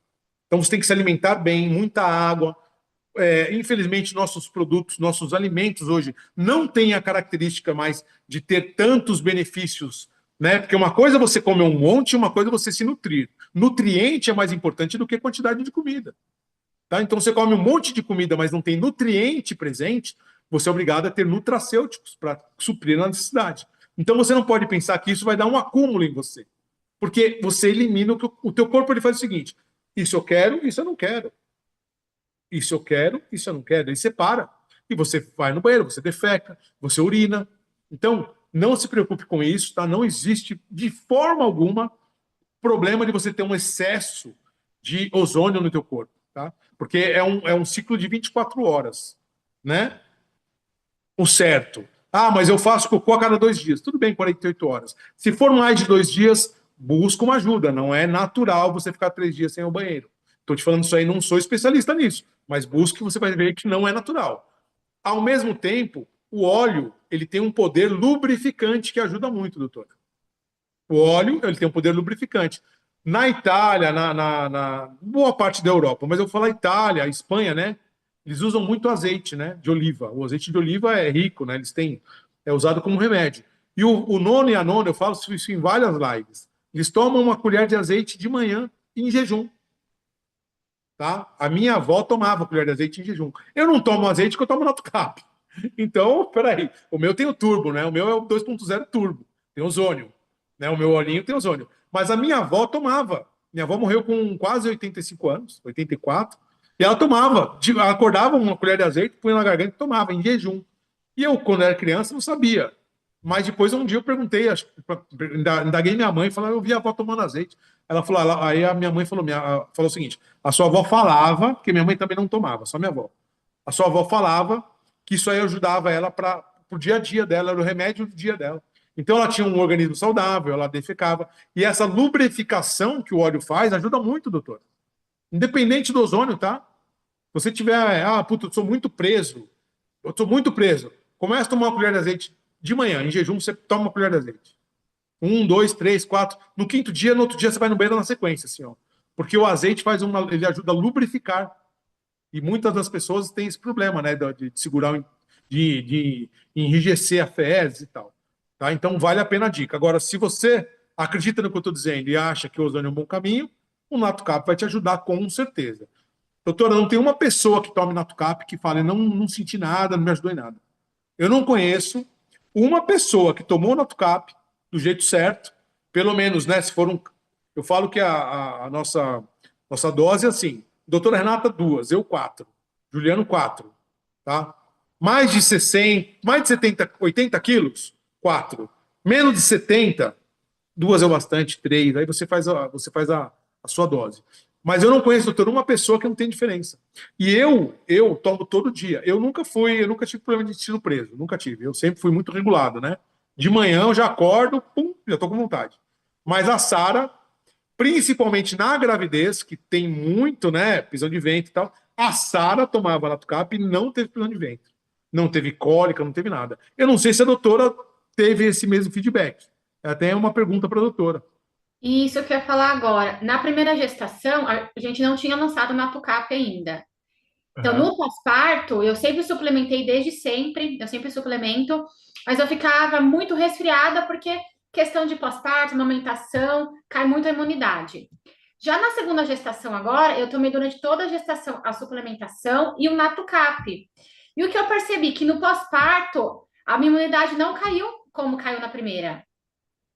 S3: Então, você tem que se alimentar bem, muita água. Infelizmente, nossos produtos, nossos alimentos hoje não têm a característica mais de ter tantos benefícios, né? Porque uma coisa é você comer um monte, uma coisa é você se nutrir. Nutriente é mais importante do que quantidade de comida. Tá? Então, você come um monte de comida, mas não tem nutriente presente, você é obrigado a ter nutracêuticos para suprir a necessidade. Então, você não pode pensar que isso vai dar um acúmulo em você. Porque você elimina o teu corpo, ele faz o seguinte: isso eu quero, isso eu não quero. Isso eu quero, isso eu não quero. Ele separa. E você vai no banheiro, você defeca, você urina. Então, não se preocupe com isso, tá? Não existe, de forma alguma, problema de você ter um excesso de ozônio no teu corpo, tá? Porque é um ciclo de 24 horas, né? O certo. Ah, mas eu faço cocô a cada 2 dias. Tudo bem, 48 horas. Se for mais de 2 dias, busca uma ajuda. Não é natural você ficar 3 dias sem ir ao banheiro. Estou te falando isso aí, não sou especialista nisso, mas busque, você vai ver que não é natural. Ao mesmo tempo, o óleo, ele tem um poder lubrificante que ajuda muito, doutor. O óleo, ele tem um poder lubrificante. Na Itália, na boa parte da Europa, mas eu vou falar Itália, Espanha, né? Eles usam muito azeite, né? De oliva. O azeite de oliva é rico, né? É usado como remédio. E o nono e a nona, eu falo isso em várias lives. Eles tomam uma colher de azeite de manhã em jejum. Tá? A minha avó tomava colher de azeite em jejum. Eu não tomo azeite porque eu tomo Natucap. Então, peraí. O meu tem o turbo, né? O meu é o 2.0 turbo. Tem ozônio. Né? O meu olhinho tem ozônio. Mas a minha avó tomava. Minha avó morreu com quase 85 anos, 84. E ela tomava. Ela acordava uma colher de azeite, punha na garganta e tomava, em jejum. E eu, quando era criança, não sabia. Mas depois, um dia, eu perguntei, indaguei minha mãe, falei, eu vi a avó tomando azeite. Ela falou, aí a minha mãe falou o seguinte: a sua avó falava, que minha mãe também não tomava, só minha avó. A sua avó falava que isso aí ajudava ela para o dia a dia dela, era o remédio do dia dela. Então ela tinha um organismo saudável, ela defecava. E essa lubrificação que o óleo faz ajuda muito, doutor. Independente do ozônio, tá? Se você tiver, puta, eu sou muito preso, eu sou muito preso. Começa a tomar uma colher de azeite de manhã, em jejum, você toma uma colher de azeite. 1, 2, 3, 4. No quinto dia, no outro dia, você vai no banheiro na sequência, assim, ó. Porque o azeite ele ajuda a lubrificar. E muitas das pessoas têm esse problema, né? De segurar, de enrijecer a fezes e tal. Tá? Então, vale a pena a dica. Agora, se você acredita no que eu estou dizendo e acha que o ozônio é um bom caminho, o NatoCap vai te ajudar com certeza. Doutora, não tem uma pessoa que tome NatoCap que fale, não senti nada, não me ajudou em nada. Eu não conheço uma pessoa que tomou o NatoCap do jeito certo, pelo menos, né? Se for eu falo que a nossa dose é assim: doutora Renata, 2, eu 4, Juliano, 4, tá? Mais de 60, mais de 70, 80 quilos, 4. Menos de 70, 2 é o bastante, 3. Aí você faz a sua dose. Mas eu não conheço, doutor, uma pessoa que não tem diferença. E eu tomo todo dia. Eu nunca tive problema de intestino preso, nunca tive. Eu sempre fui muito regulado, né? De manhã eu já acordo, pum, já tô com vontade. Mas a Sara, principalmente na gravidez, que tem muito, né, prisão de ventre e tal, a Sara tomava Natucap e não teve prisão de ventre. Não teve cólica, não teve nada. Eu não sei se a doutora teve esse mesmo feedback. Até uma pergunta para a doutora.
S2: Isso que eu ia falar agora. Na primeira gestação, a gente não tinha lançado o Natucap ainda. Então,
S3: Uhum.
S2: no pós-parto, eu sempre suplementei desde sempre, eu sempre suplemento, mas eu ficava muito resfriada porque questão de pós-parto, amamentação, cai muito a imunidade. Já na segunda gestação agora, eu tomei durante toda a gestação a suplementação e o Natucap. E o que eu percebi que no pós-parto, a minha imunidade não caiu como caiu na primeira.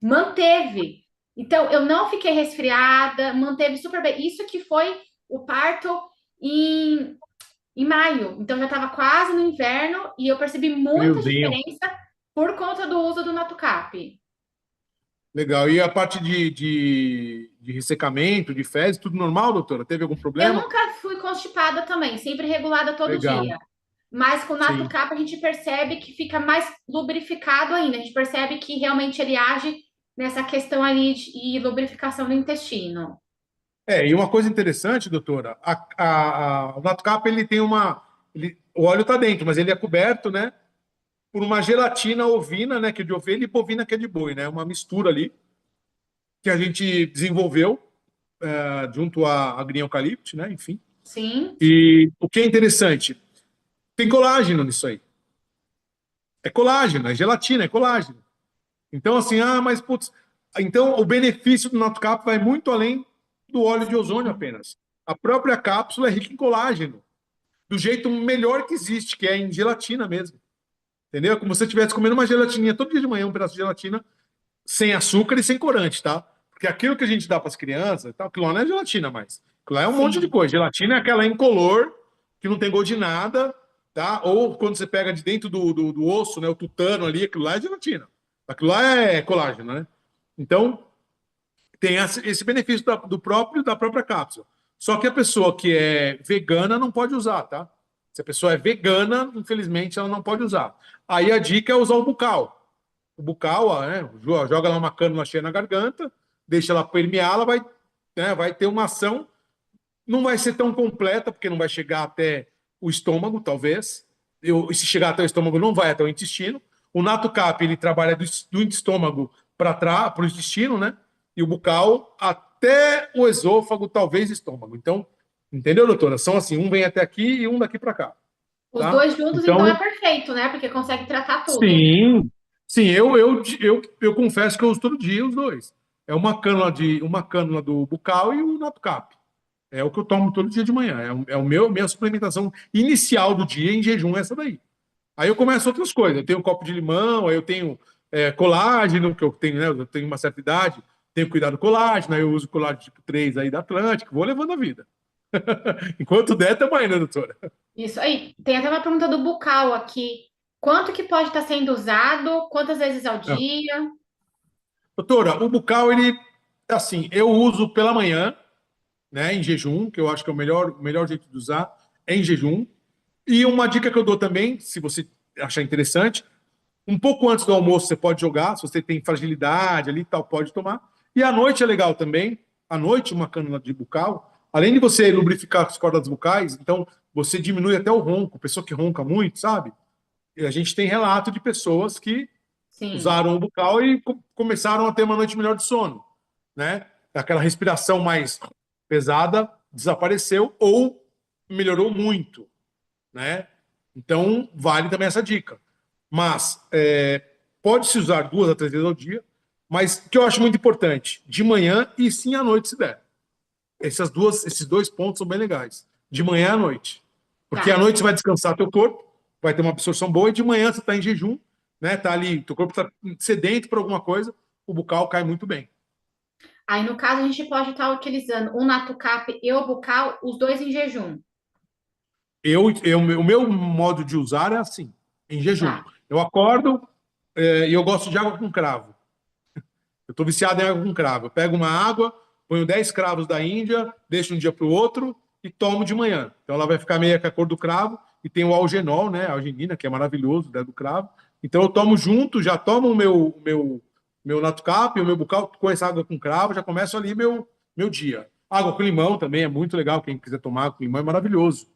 S2: Manteve. Então, eu não fiquei resfriada, manteve super bem. Isso que foi o parto em maio. Então, já estava quase no inverno e eu percebi muita
S3: Friozinho.
S2: diferença por conta do uso do Natucap.
S3: Legal. E a parte de de ressecamento, de fezes, tudo normal, doutora? Teve algum
S2: Eu
S3: problema?
S2: nunca fui constipada também, sempre regulada todo
S3: Legal,
S2: dia. Mas com o
S3: sim.
S2: NatoCap a gente percebe que fica mais lubrificado ainda. A gente percebe que realmente ele age nessa questão ali de lubrificação do intestino.
S3: E uma coisa interessante, doutora, o NatoCap, ele tem o óleo está dentro, mas ele é coberto, né, por uma gelatina ovina, né, que é de ovelha e bovina, que é de boi, né, uma mistura ali que a gente desenvolveu junto à Green Eucalypt, né, enfim.
S2: Sim,
S3: E o que é interessante, tem colágeno nisso aí. É colágeno, é gelatina, é colágeno. Então, assim, mas putz, então o benefício do NatoCap vai muito além do óleo de ozônio
S2: sim,
S3: apenas. A própria cápsula é rica em colágeno, do jeito melhor que existe, que é em gelatina mesmo. Entendeu? É como se você estivesse comendo uma gelatininha todo dia de manhã, um pedaço de gelatina, sem açúcar e sem corante, tá? Porque aquilo que a gente dá para as crianças, tá, aquilo lá não é gelatina mais. Aquilo lá é um monte de
S2: sim.
S3: coisa. Gelatina é aquela incolor, que não tem gosto de nada, tá? Ou quando você pega de dentro do osso, né, o tutano ali, aquilo lá é gelatina. Aquilo lá é colágeno, né? Então, tem esse benefício da própria cápsula. Só que a pessoa que é vegana não pode usar, tá? Se a pessoa é vegana, infelizmente, ela não pode usar. Aí a dica é usar o bucal. O bucal, né, joga lá uma cânula cheia na garganta, deixa ela permear, ela vai, né, vai ter uma ação. Não vai ser tão completa, porque não vai chegar até o estômago, talvez. E se chegar até o estômago, não vai até o intestino. O NatoCap, ele trabalha do estômago para trás, para o intestino, né? E o bucal até o esôfago, talvez estômago. Então, entendeu, doutora? São assim, um vem até aqui e um daqui para cá,
S2: Os
S3: tá?
S2: dois juntos, então, é
S3: Então,
S2: perfeito, né? Porque consegue tratar tudo.
S3: sim, sim, eu confesso que eu uso todo dia os dois. É uma cânula do bucal e o NatoCap. É o que eu tomo todo dia de manhã. Minha suplementação inicial do dia em jejum é essa daí. Aí eu começo outras coisas. Eu tenho um copo de limão, aí eu tenho colágeno, que eu tenho, né? Eu tenho uma certa idade, tenho cuidado do colágeno, aí eu uso colágeno tipo 3 aí da Atlântica, vou levando a vida. Enquanto der, tamo aí, né, doutora?
S2: Isso aí. Tem até uma pergunta do bucal aqui. Quanto que pode estar sendo usado? Quantas vezes ao
S3: É.
S2: dia?
S3: Doutora, o bucal, ele, assim, eu uso pela manhã, né, em jejum, que eu acho que é o melhor jeito de usar, é em jejum. E uma dica que eu dou também, se você achar interessante, um pouco antes do almoço você pode jogar, se você tem fragilidade ali e tal, pode tomar. E à noite é legal também. À noite, uma cânula de bucal, além de você lubrificar as cordas bucais, então você diminui até o ronco. Pessoa que ronca muito, sabe? E a gente tem relato de pessoas que
S2: Sim,
S3: usaram o bucal e começaram a ter uma noite melhor de sono, né? Aquela respiração mais pesada desapareceu ou melhorou muito, né? Então, vale também essa dica. Mas pode-se usar 2 a 3 vezes ao dia, mas o que eu acho muito importante, de manhã e sim à noite, se der. Esses dois pontos são bem legais. De manhã à noite. Porque à
S2: tá.
S3: noite você vai descansar teu corpo, vai ter uma absorção boa, e de manhã você está em jejum, né? Tá ali, teu corpo está sedento por alguma coisa, o bucal cai muito bem.
S2: Aí, no caso, a gente pode estar utilizando o NatoCap e o bucal, os dois em jejum.
S3: O meu modo de usar é assim, em jejum.
S2: Tá.
S3: Eu acordo e eu gosto de água com cravo. Eu estou viciado em água com cravo. Eu pego uma água, ponho 10 cravos da Índia, deixo um dia para o outro e tomo de manhã. Então ela vai ficar meio com a cor do cravo e tem o algenol, né? A arginina, que é maravilhoso, né, do cravo. Então eu tomo junto, já tomo o meu NatoCap, o meu bucal com essa água com cravo, já começo ali meu dia. Água com limão também é muito legal. Quem quiser tomar água com limão é maravilhoso.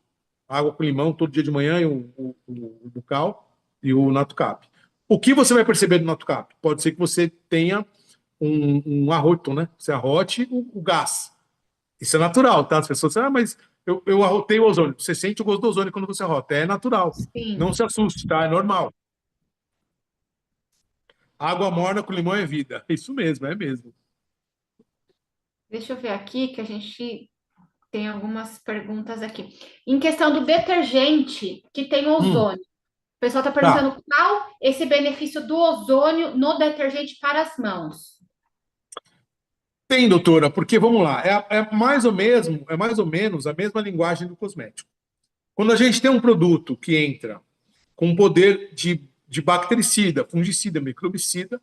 S3: Água com limão todo dia de manhã e o bucal e o NatoCap. O que você vai perceber do NatoCap? Pode ser que você tenha um arroto, né? Você arrote o gás. Isso é natural, tá? As pessoas dizem, mas eu arrotei o ozônio. Você sente o gosto do ozônio quando você arrota. É natural. Não
S2: Sim.
S3: se assuste, tá? É normal. Água morna com limão é vida. Isso mesmo, é mesmo.
S2: Deixa eu ver aqui que a gente tem algumas perguntas aqui. Em questão do detergente que tem
S3: Hum,
S2: ozônio, o pessoal está
S3: tá.
S2: perguntando qual esse benefício do ozônio no detergente para as mãos.
S3: Tem, doutora, porque vamos lá, é mais ou menos a mesma linguagem do cosmético. Quando a gente tem um produto que entra com poder de bactericida, fungicida, microbicida,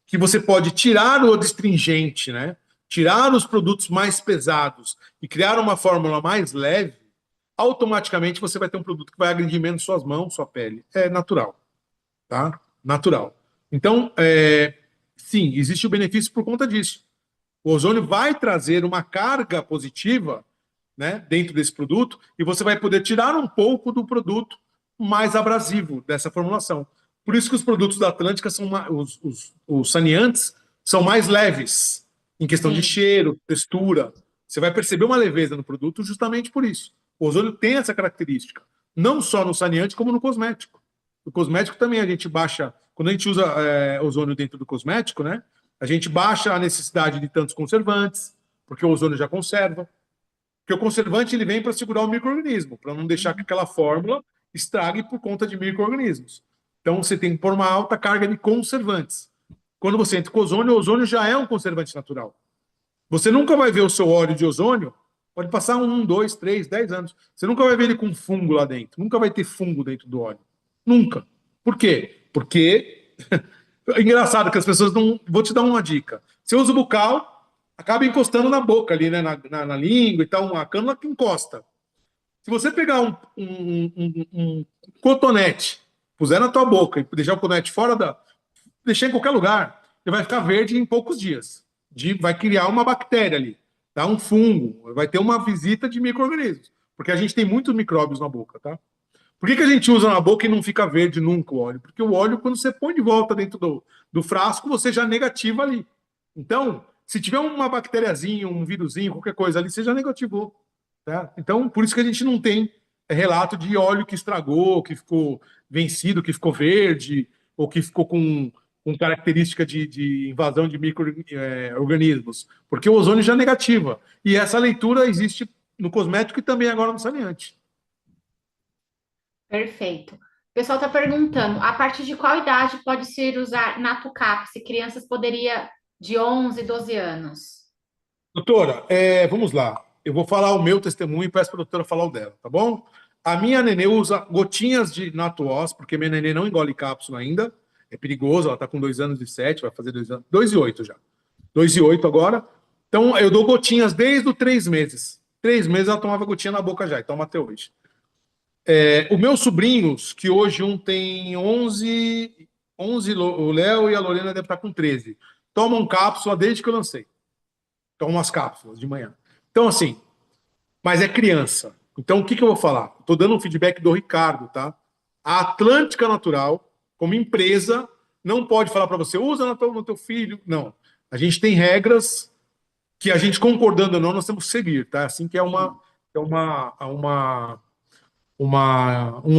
S3: que você pode tirar o adstringente, né? tirar os produtos mais pesados e criar uma fórmula mais leve, automaticamente você vai ter um produto que vai agredir menos suas mãos, sua pele. É natural, tá? Natural. Então, sim, existe o benefício por conta disso. O ozônio vai trazer uma carga positiva, né, dentro desse produto, e você vai poder tirar um pouco do produto mais abrasivo dessa formulação. Por isso que os produtos da Atlântica são os saneantes são mais leves em questão de
S2: Sim.
S3: cheiro, textura. Você vai perceber uma leveza no produto justamente por isso. O ozônio tem essa característica, não só no saneante como no cosmético. No cosmético também a gente baixa, quando a gente usa ozônio dentro do cosmético, né? A gente baixa a necessidade de tantos conservantes, porque o ozônio já conserva. Porque o conservante ele vem para segurar o micro-organismo, para não deixar que aquela fórmula estrague por conta de micro-organismos. Então você tem que pôr uma alta carga de conservantes. Quando você entra com o ozônio já é um conservante natural. Você nunca vai ver o seu óleo de ozônio, pode passar 2, 3, 10 anos. Você nunca vai ver ele com fungo lá dentro. Nunca vai ter fungo dentro do óleo. Nunca. Por quê? Porque é engraçado que as pessoas não. Vou te dar uma dica. Você usa o bucal, acaba encostando na boca ali, né? Na língua e tal, uma cânula que encosta. Se você pegar um cotonete, puser na tua boca e deixar o cotonete fora da. Deixar em qualquer lugar, ele vai ficar verde em poucos dias. Vai criar uma bactéria ali, tá? Um fungo, vai ter uma visita de micro-organismos. Porque a gente tem muitos micróbios na boca, tá? Por que a gente usa na boca e não fica verde nunca o óleo? Porque o óleo, quando você põe de volta dentro do frasco, você já negativa ali. Então, se tiver uma bactériazinha, um vírusinho, qualquer coisa ali, você já negativou. Tá? Então, por isso que a gente não tem relato de óleo que estragou, que ficou vencido, que ficou verde, ou que ficou com característica de invasão de micro-organismos. Porque o ozônio já negativa. E essa leitura existe no cosmético e também agora no saneante.
S2: Perfeito. O pessoal está perguntando, a partir de qual idade pode ser usar Natucap? Se crianças poderia de 11, 12 anos.
S3: Doutora, vamos lá. Eu vou falar o meu testemunho e peço para a doutora falar o dela, tá bom? A minha nenê usa gotinhas de Natuós, porque minha nenê não engole cápsula ainda. É perigoso, ela está com 2 anos e 7, vai fazer 2 anos. 2 e 8 já. 2 e 8 agora. Então, eu dou gotinhas desde os 3 meses. 3 meses ela tomava gotinha na boca já, e toma até hoje. Os meus sobrinhos, que hoje um tem 11, o Léo e a Lorena devem estar com 13, tomam cápsula desde que eu lancei. Tomam as cápsulas de manhã. Então, assim, mas é criança. Então, o que eu vou falar? Estou dando um feedback do Ricardo, tá? A Atlântica Natural, como empresa, não pode falar para você, usa no teu filho. Não. A gente tem regras que a gente, concordando ou não, nós temos que seguir, tá? Assim que um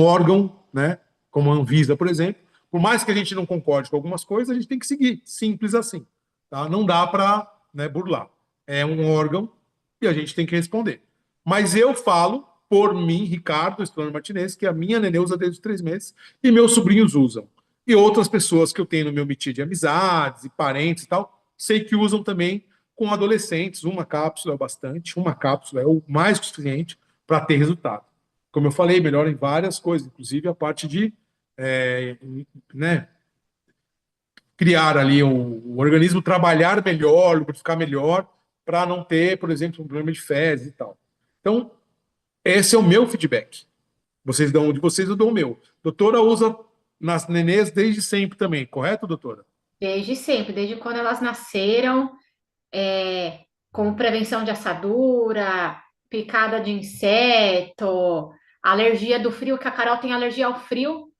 S3: órgão, né? Como a Anvisa, por exemplo. Por mais que a gente não concorde com algumas coisas, a gente tem que seguir. Simples assim. Tá? Não dá para, né, burlar. É um órgão e a gente tem que responder. Mas eu falo por mim, Ricardo Estrano Martinez, que a minha nenê usa desde os 3 meses e meus sobrinhos usam. E outras pessoas que eu tenho no meu métier de amizades e parentes e tal, sei que usam também com adolescentes. Uma cápsula é bastante, uma cápsula é o mais que suficiente para ter resultado. Como eu falei, melhora em várias coisas, inclusive a parte de né, criar ali o organismo trabalhar melhor, lubrificar melhor, para não ter, por exemplo, um problema de fezes e tal. Então, esse é o meu feedback. Vocês dão o de vocês, eu dou o meu. Doutora usa nas nenês desde sempre também, correto, doutora?
S2: Desde sempre, desde quando elas nasceram, como prevenção de assadura, picada de inseto, alergia do frio, que a Carol tem alergia ao frio.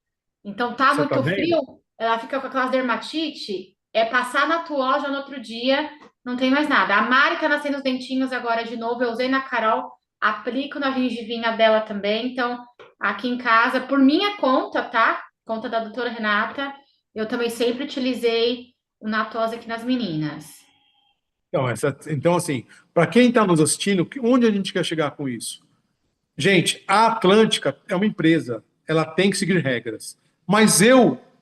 S2: Então tá
S3: Você tá
S2: muito
S3: vendo?
S2: frio, ela fica com aquelas dermatite, é passar na toalha no outro dia, não tem mais nada. A Mari tá nascendo os dentinhos agora de novo, eu usei na Carol, aplico na gengivinha dela também. Então, aqui em casa, por minha conta, tá? Conta da doutora Renata, eu também sempre utilizei o Natose aqui nas meninas.
S3: Então assim, para quem está nos assistindo, onde a gente quer chegar com isso? Gente, a Atlântica é uma empresa, ela tem que seguir regras. Mas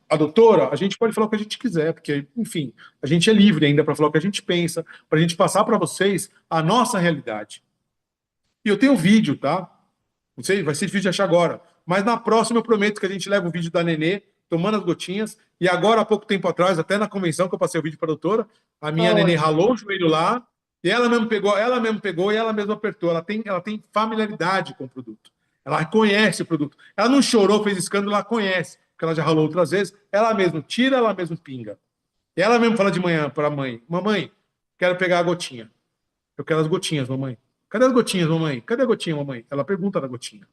S3: a doutora, a gente pode falar o que a gente quiser, porque, enfim, a gente é livre ainda para falar o que a gente pensa, para a gente passar para vocês a nossa realidade. E eu tenho vídeo, tá? Não sei, vai ser difícil de achar agora. Mas na próxima eu prometo que a gente leva o vídeo da Nenê tomando as gotinhas. E agora, há pouco tempo atrás, até na convenção que eu passei o vídeo para a doutora, a minha Nenê
S2: Foi.
S3: ralou o joelho lá E ela mesmo pegou e ela mesma apertou. Ela tem familiaridade com o produto. Ela conhece o produto. Ela não chorou, fez escândalo, ela conhece, porque ela já ralou outras vezes. Ela mesma tira, ela mesma pinga. E ela mesmo fala de manhã para a mãe: Mamãe, quero pegar a gotinha. Eu quero as gotinhas, mamãe. Cadê as gotinhas, mamãe? Cadê a gotinha, mamãe? Ela pergunta da gotinha.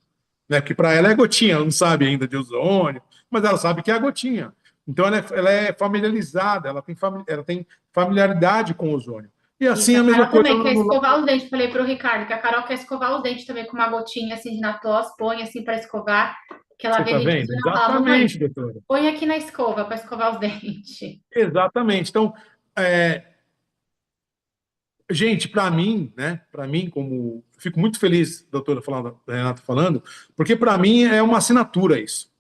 S3: Né? Porque para ela é gotinha, ela não sabe ainda de ozônio, mas ela sabe que é a gotinha. Então ela é familiarizada, ela tem familiaridade com o ozônio. E
S2: Isso,
S3: assim
S2: a
S3: a mesma
S2: Carol
S3: coisa
S2: também quer escovar os dentes. Falei para o Ricardo que a Carol quer escovar os dentes também com uma gotinha assim de Natós, põe assim para escovar, que ela
S3: Você
S2: vê
S3: está
S2: a gente
S3: vendo?
S2: usando, ela fala, mamãe,
S3: Exatamente, doutora.
S2: põe aqui na escova para escovar os dentes.
S3: Exatamente. Então, é, gente, para mim, né? Para mim, como fico muito feliz, doutora, falando, Renata falando, porque para mim é uma assinatura isso.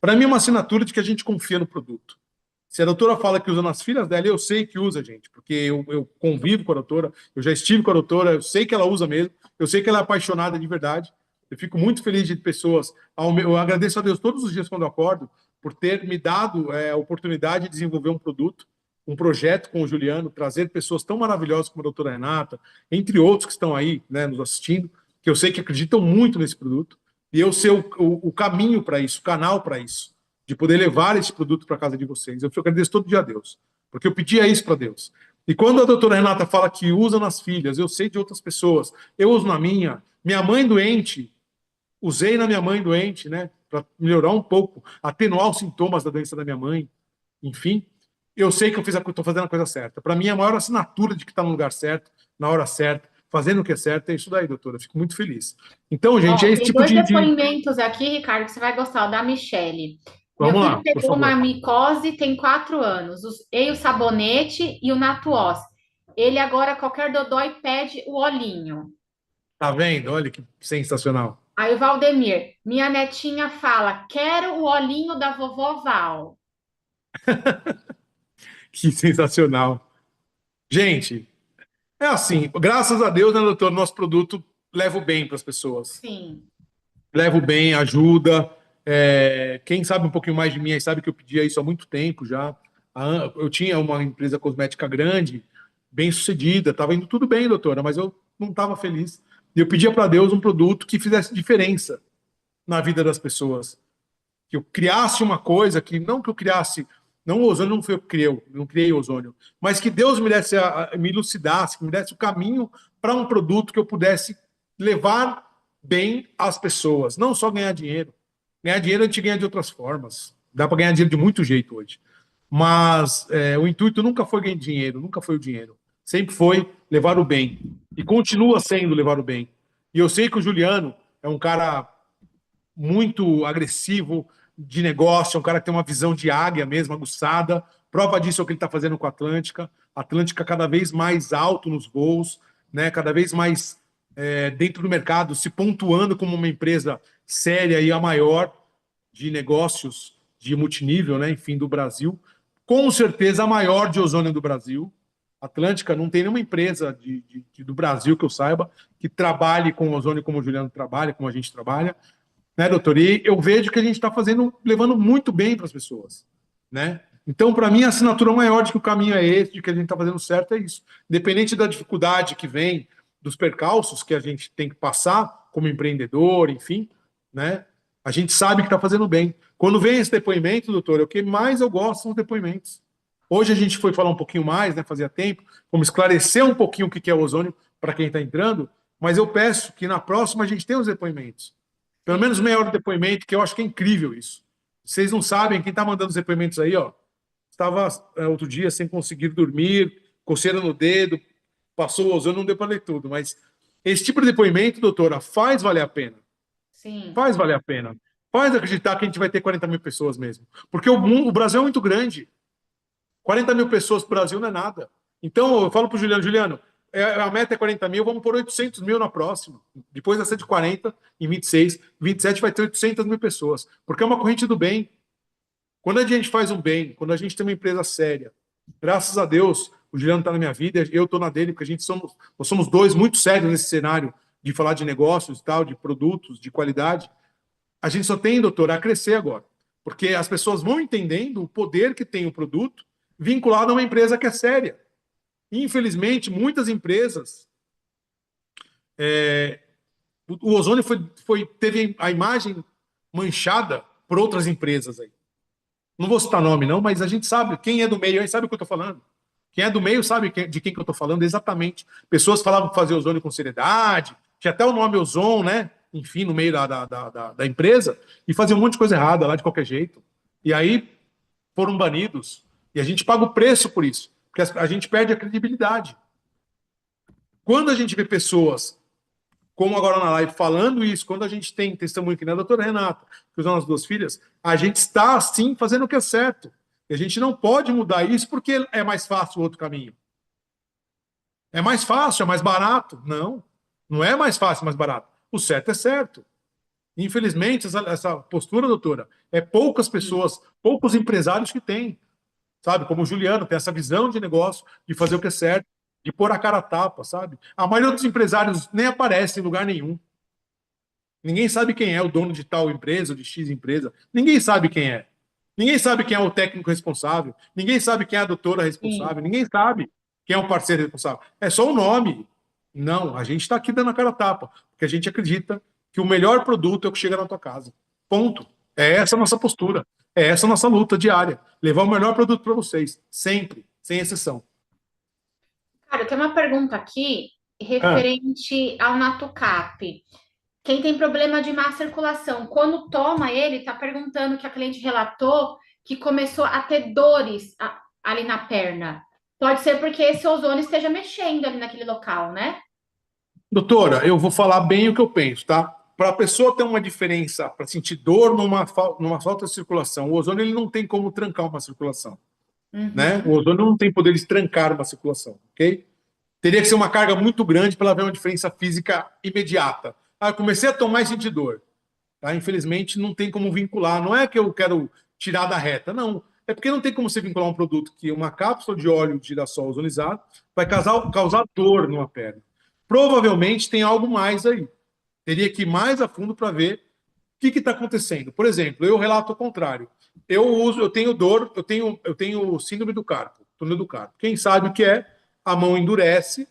S3: Para mim é uma assinatura de que a gente confia no produto. Se a doutora fala que usa nas filhas dela, eu sei que usa, gente, porque eu convivo com a doutora, eu já estive com a doutora, eu sei que ela usa mesmo, eu sei que ela é apaixonada de verdade. Eu fico muito feliz de pessoas. Eu agradeço a Deus todos os dias quando eu acordo por ter me dado a oportunidade de desenvolver um produto, um projeto com o Juliano, trazer pessoas tão maravilhosas como a doutora Renata, entre outros que estão aí, né, nos assistindo, que eu sei que acreditam muito nesse produto, e eu ser o caminho para isso, o canal para isso, de poder levar esse produto para casa de vocês. Eu agradeço todo dia a Deus, porque eu pedia isso para Deus. E quando a doutora Renata fala que usa nas filhas, eu sei de outras pessoas, eu uso na minha mãe doente, usei na minha mãe doente, né, para melhorar um pouco, atenuar os sintomas da doença da minha mãe, enfim, eu sei que eu estou fazendo a coisa certa. Para mim, a maior assinatura de que está no lugar certo, na hora certa, fazendo o que é certo, é isso daí, doutora. Eu fico muito feliz. Então, gente, é
S2: Ó,
S3: esse
S2: tem
S3: tipo
S2: dois
S3: de.
S2: depoimentos aqui, Ricardo, que você vai gostar, o da Michele. Meu
S3: Vamos
S2: filho
S3: lá, por
S2: pegou uma
S3: favor.
S2: micose, tem 4 anos. Usei o sabonete e o Natuós. Ele agora, qualquer dodói, pede o olhinho.
S3: Tá vendo? Olha que sensacional.
S2: Aí o Valdemir, minha netinha fala, quero o olhinho da vovó Val.
S3: Que sensacional. Gente, é assim, graças a Deus, né, doutor, nosso produto leva o bem para as pessoas.
S2: Sim,
S3: Leva o bem, ajuda. Quem sabe um pouquinho mais de mim aí sabe que eu pedia isso há muito tempo já. Eu tinha uma empresa cosmética grande, bem sucedida, estava indo tudo bem, doutora, mas eu não estava feliz. E eu pedia para Deus um produto que fizesse diferença na vida das pessoas. Que eu criasse uma coisa que, não que eu criasse, não o ozônio não foi eu que criei, não criei o ozônio, mas que Deus me elucidasse, que me desse o caminho para um produto que eu pudesse levar bem às pessoas, não só ganhar dinheiro. Ganhar dinheiro a gente ganha de outras formas. Dá para ganhar dinheiro de muito jeito hoje. Mas o intuito nunca foi ganhar dinheiro, nunca foi o dinheiro. Sempre foi levar o bem. E continua sendo levar o bem. E eu sei que o Juliano é um cara muito agressivo de negócio, é um cara que tem uma visão de águia mesmo, aguçada. Prova disso é o que ele está fazendo com a Atlântica. A Atlântica cada vez mais alto nos voos, né? Cada vez mais dentro do mercado, se pontuando como uma empresa séria e a maior de negócios de multinível, né? Enfim, do Brasil. Com certeza a maior de ozônio do Brasil. Atlântica não tem nenhuma empresa do Brasil que eu saiba que trabalhe com ozônio como o Juliano trabalha, como a gente trabalha, né, doutor? E eu vejo que a gente está fazendo, levando muito bem para as pessoas, né? Então, para mim, a assinatura maior de que o caminho é esse, de que a gente está fazendo certo, é isso. Independente da dificuldade que vem, dos percalços que a gente tem que passar como empreendedor, enfim, né? A gente sabe que está fazendo bem. Quando vem esse depoimento, doutor, o que mais eu gosto são os depoimentos. Hoje a gente foi falar um pouquinho mais, né? Fazia tempo, vamos esclarecer um pouquinho o que é o ozônio para quem está entrando, mas eu peço que na próxima a gente tenha os depoimentos. Pelo
S2: sim.
S3: menos meia hora de depoimento, que eu acho que é incrível isso. Vocês não sabem, quem está mandando os depoimentos aí, ó, estava outro dia sem conseguir dormir, coceira no dedo, passou o ozônio, não deu para ler tudo, mas esse tipo de depoimento, doutora, faz valer a pena.
S2: Sim.
S3: Faz valer a pena. Faz acreditar que a gente vai ter 40 mil pessoas mesmo. Porque o Brasil é muito grande. 40 mil pessoas para o Brasil não é nada. Então, eu falo para o Juliano, Juliano, a meta é 40 mil, vamos por 800 mil na próxima. Depois da 140, em 26, 27 vai ter 800 mil pessoas. Porque é uma corrente do bem. Quando a gente faz um bem, quando a gente tem uma empresa séria, graças a Deus, o Juliano está na minha vida, eu estou na dele, porque nós somos dois muito sérios nesse cenário de falar de negócios e tal, de produtos, de qualidade. A gente só tem, doutor, a crescer agora. Porque as pessoas vão entendendo o poder que tem o produto vinculado a uma empresa que é séria. Infelizmente, muitas empresas, o ozônio teve a imagem manchada por outras empresas aí. Não vou citar nome, não, mas a gente sabe, quem é do meio aí sabe o que eu estou falando. Quem é do meio sabe de quem que eu estou falando exatamente. Pessoas falavam que fazia ozônio com seriedade, tinha até o nome ozon, né? Enfim, no meio da empresa, e fazia um monte de coisa errada lá de qualquer jeito. E aí foram banidos. E a gente paga o preço por isso, porque a gente perde a credibilidade. Quando a gente vê pessoas, como agora na live, falando isso, quando a gente tem testemunho que nem a doutora Renata, que são as duas filhas, a gente está, sim, fazendo o que é certo. E a gente não pode mudar isso porque é mais fácil o outro caminho. É mais fácil, é mais barato. Não, não é mais fácil, mais barato. O certo é certo. Infelizmente, essa postura, doutora, é poucas pessoas, poucos empresários que têm, sabe? Como o Juliano, tem essa visão de negócio, de fazer o que é certo, de pôr a cara a tapa, sabe? A maioria dos empresários nem aparece em lugar nenhum. Ninguém sabe quem é o dono de tal empresa, de X empresa. Ninguém sabe quem é. Ninguém sabe quem é o técnico responsável. Ninguém sabe quem é a doutora
S2: Sim.
S3: responsável. Ninguém sabe quem é o parceiro responsável. É só o nome. Não, a gente está aqui dando a cara a tapa, porque a gente acredita que o melhor produto é o que chega na tua casa. Ponto. É essa a nossa postura. É essa a nossa luta diária. Levar o melhor produto para vocês. Sempre, sem exceção.
S2: Cara, tem uma pergunta aqui
S3: Ah,
S2: referente ao Natucap. Quem tem problema de má circulação, quando toma ele, está perguntando que a cliente relatou que começou a ter dores ali na perna. Pode ser porque esse ozônio esteja mexendo ali naquele local, né?
S3: doutora, eu vou falar bem o que eu penso, tá? Para a pessoa ter uma diferença, para sentir dor numa falta de circulação, o ozônio ele não tem como trancar uma circulação, né? O
S2: Uhum,
S3: ozônio não tem poder de trancar uma circulação, ok? Teria que ser uma carga muito grande para ela ver uma diferença física imediata. Ah, eu comecei a tomar e sentir dor. Tá? Infelizmente, não tem como vincular. Não é que eu quero tirar da reta, não. É porque não tem como você vincular um produto que uma cápsula de óleo de girassol ozonizado vai causar dor numa perna. Provavelmente tem algo mais aí. Teria que ir mais a fundo para ver o que está acontecendo. Por exemplo, eu relato o contrário. Eu tenho dor, eu tenho síndrome do carpo, túnel do carpo. Quem sabe o que é? A mão endurece,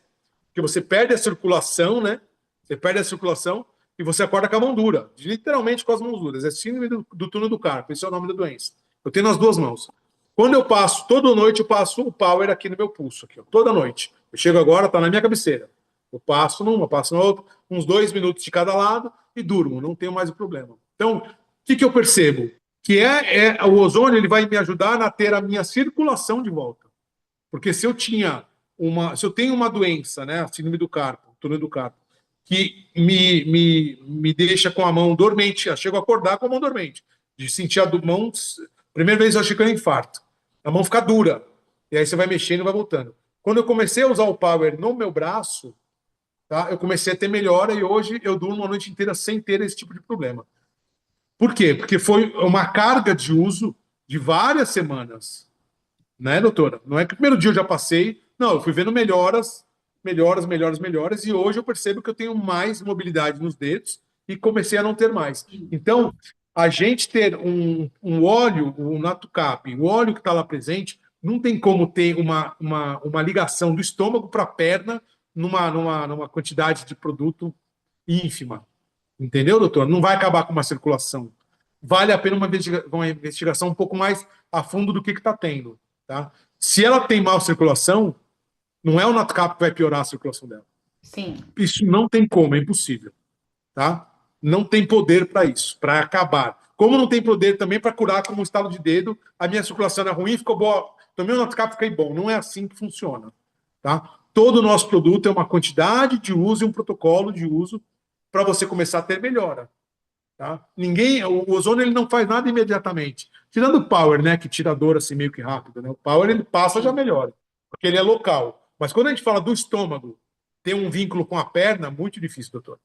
S3: que você perde a circulação, né? Você perde a circulação e você acorda com a mão dura, literalmente com as mãos duras. É síndrome do túnel do carpo, esse é o nome da doença. Eu tenho nas duas mãos. Quando eu passo, toda noite eu passo o power aqui no meu pulso, aqui, ó, toda noite. Eu chego agora, tá na minha cabeceira. Eu passo numa, passo na outra, uns 2 minutos de cada lado e durmo, não tenho mais o problema. Então, o que eu percebo? Que o ozônio ele vai me ajudar a ter a minha circulação de volta. Porque se eu tenho uma doença, né, a síndrome do carpo, túnel do carpo, que me deixa com a mão dormente, eu chego a acordar com a mão dormente, de sentir a mão, primeira vez eu achei que era um infarto, a mão fica dura, e aí você vai mexendo e vai voltando. Quando eu comecei a usar o power no meu braço, tá, eu comecei a ter melhora e hoje eu durmo a noite inteira sem ter esse tipo de problema. Por quê? Porque foi uma carga de uso de várias semanas, né, doutora? Não é que o primeiro dia eu já passei, não, eu fui vendo melhoras, melhoras, melhoras, melhoras, e hoje eu percebo que eu tenho mais mobilidade nos dedos e comecei a não ter mais. Então, a gente ter um óleo, o Natucap, o óleo que está lá presente, não tem como ter uma ligação do estômago para a perna numa quantidade de produto ínfima. Entendeu, doutor? Não vai acabar com uma circulação. Vale a pena uma investigação um pouco mais a fundo do que está tendo. Tá? Se ela tem mal circulação, não é o NatCap que vai piorar a circulação dela.
S2: sim.
S3: Isso não tem como, é impossível. Tá? Não tem poder para isso, para acabar. Como não tem poder também para curar como um estalo de dedo, a minha circulação é ruim, ficou boa, tomei o NatCap, fiquei bom. Não é assim que funciona. Tá? Todo o nosso produto é uma quantidade de uso e um protocolo de uso para você começar a ter melhora. Tá? O ozônio ele não faz nada imediatamente. Tirando o power, né, que tira a dor assim meio que rápido, né? O power ele passa já
S2: Sim.
S3: melhora, porque ele é local. Mas quando a gente fala do estômago, tem um vínculo com a perna, muito difícil, doutor.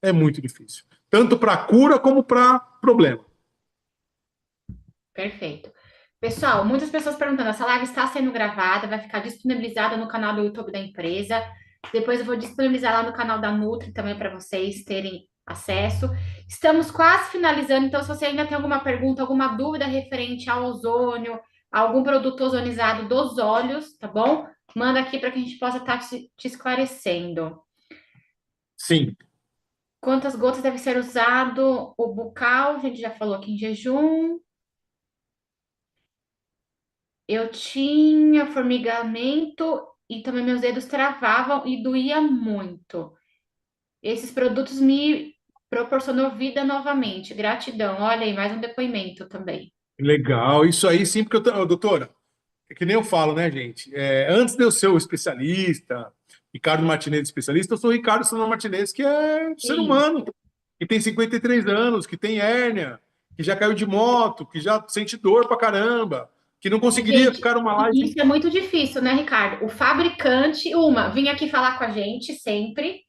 S3: É muito difícil. Tanto para cura como para problema.
S2: Perfeito. Pessoal, muitas pessoas perguntando, essa live está sendo gravada, vai ficar disponibilizada no canal do YouTube da empresa. Depois eu vou disponibilizar lá no canal da Nutri também para vocês terem acesso. Estamos quase finalizando, então se você ainda tem alguma pergunta, alguma dúvida referente ao ozônio, a algum produto ozonizado dos olhos, tá bom? Manda aqui para que a gente possa estar te esclarecendo.
S3: Sim.
S2: Quantas gotas deve ser usado o bucal? A gente já falou aqui em jejum. Eu tinha formigamento e também meus dedos travavam e doía muito. Esses produtos me proporcionou vida novamente. Gratidão. Olha aí, mais um depoimento também.
S3: Legal, isso aí sim, porque doutora, é que nem eu falo, né, gente? Antes de eu ser o especialista, Ricardo Martinez especialista, eu sou o Ricardo Senna Martinez, que é um ser
S2: Sim.
S3: humano, que tem 53 anos, que tem hérnia, que já caiu de moto, que já sente dor pra caramba, que não
S2: E,
S3: conseguiria
S2: gente,
S3: ficar uma
S2: e
S3: live.
S2: isso é muito difícil, né, Ricardo? O fabricante, vinha aqui falar com a gente sempre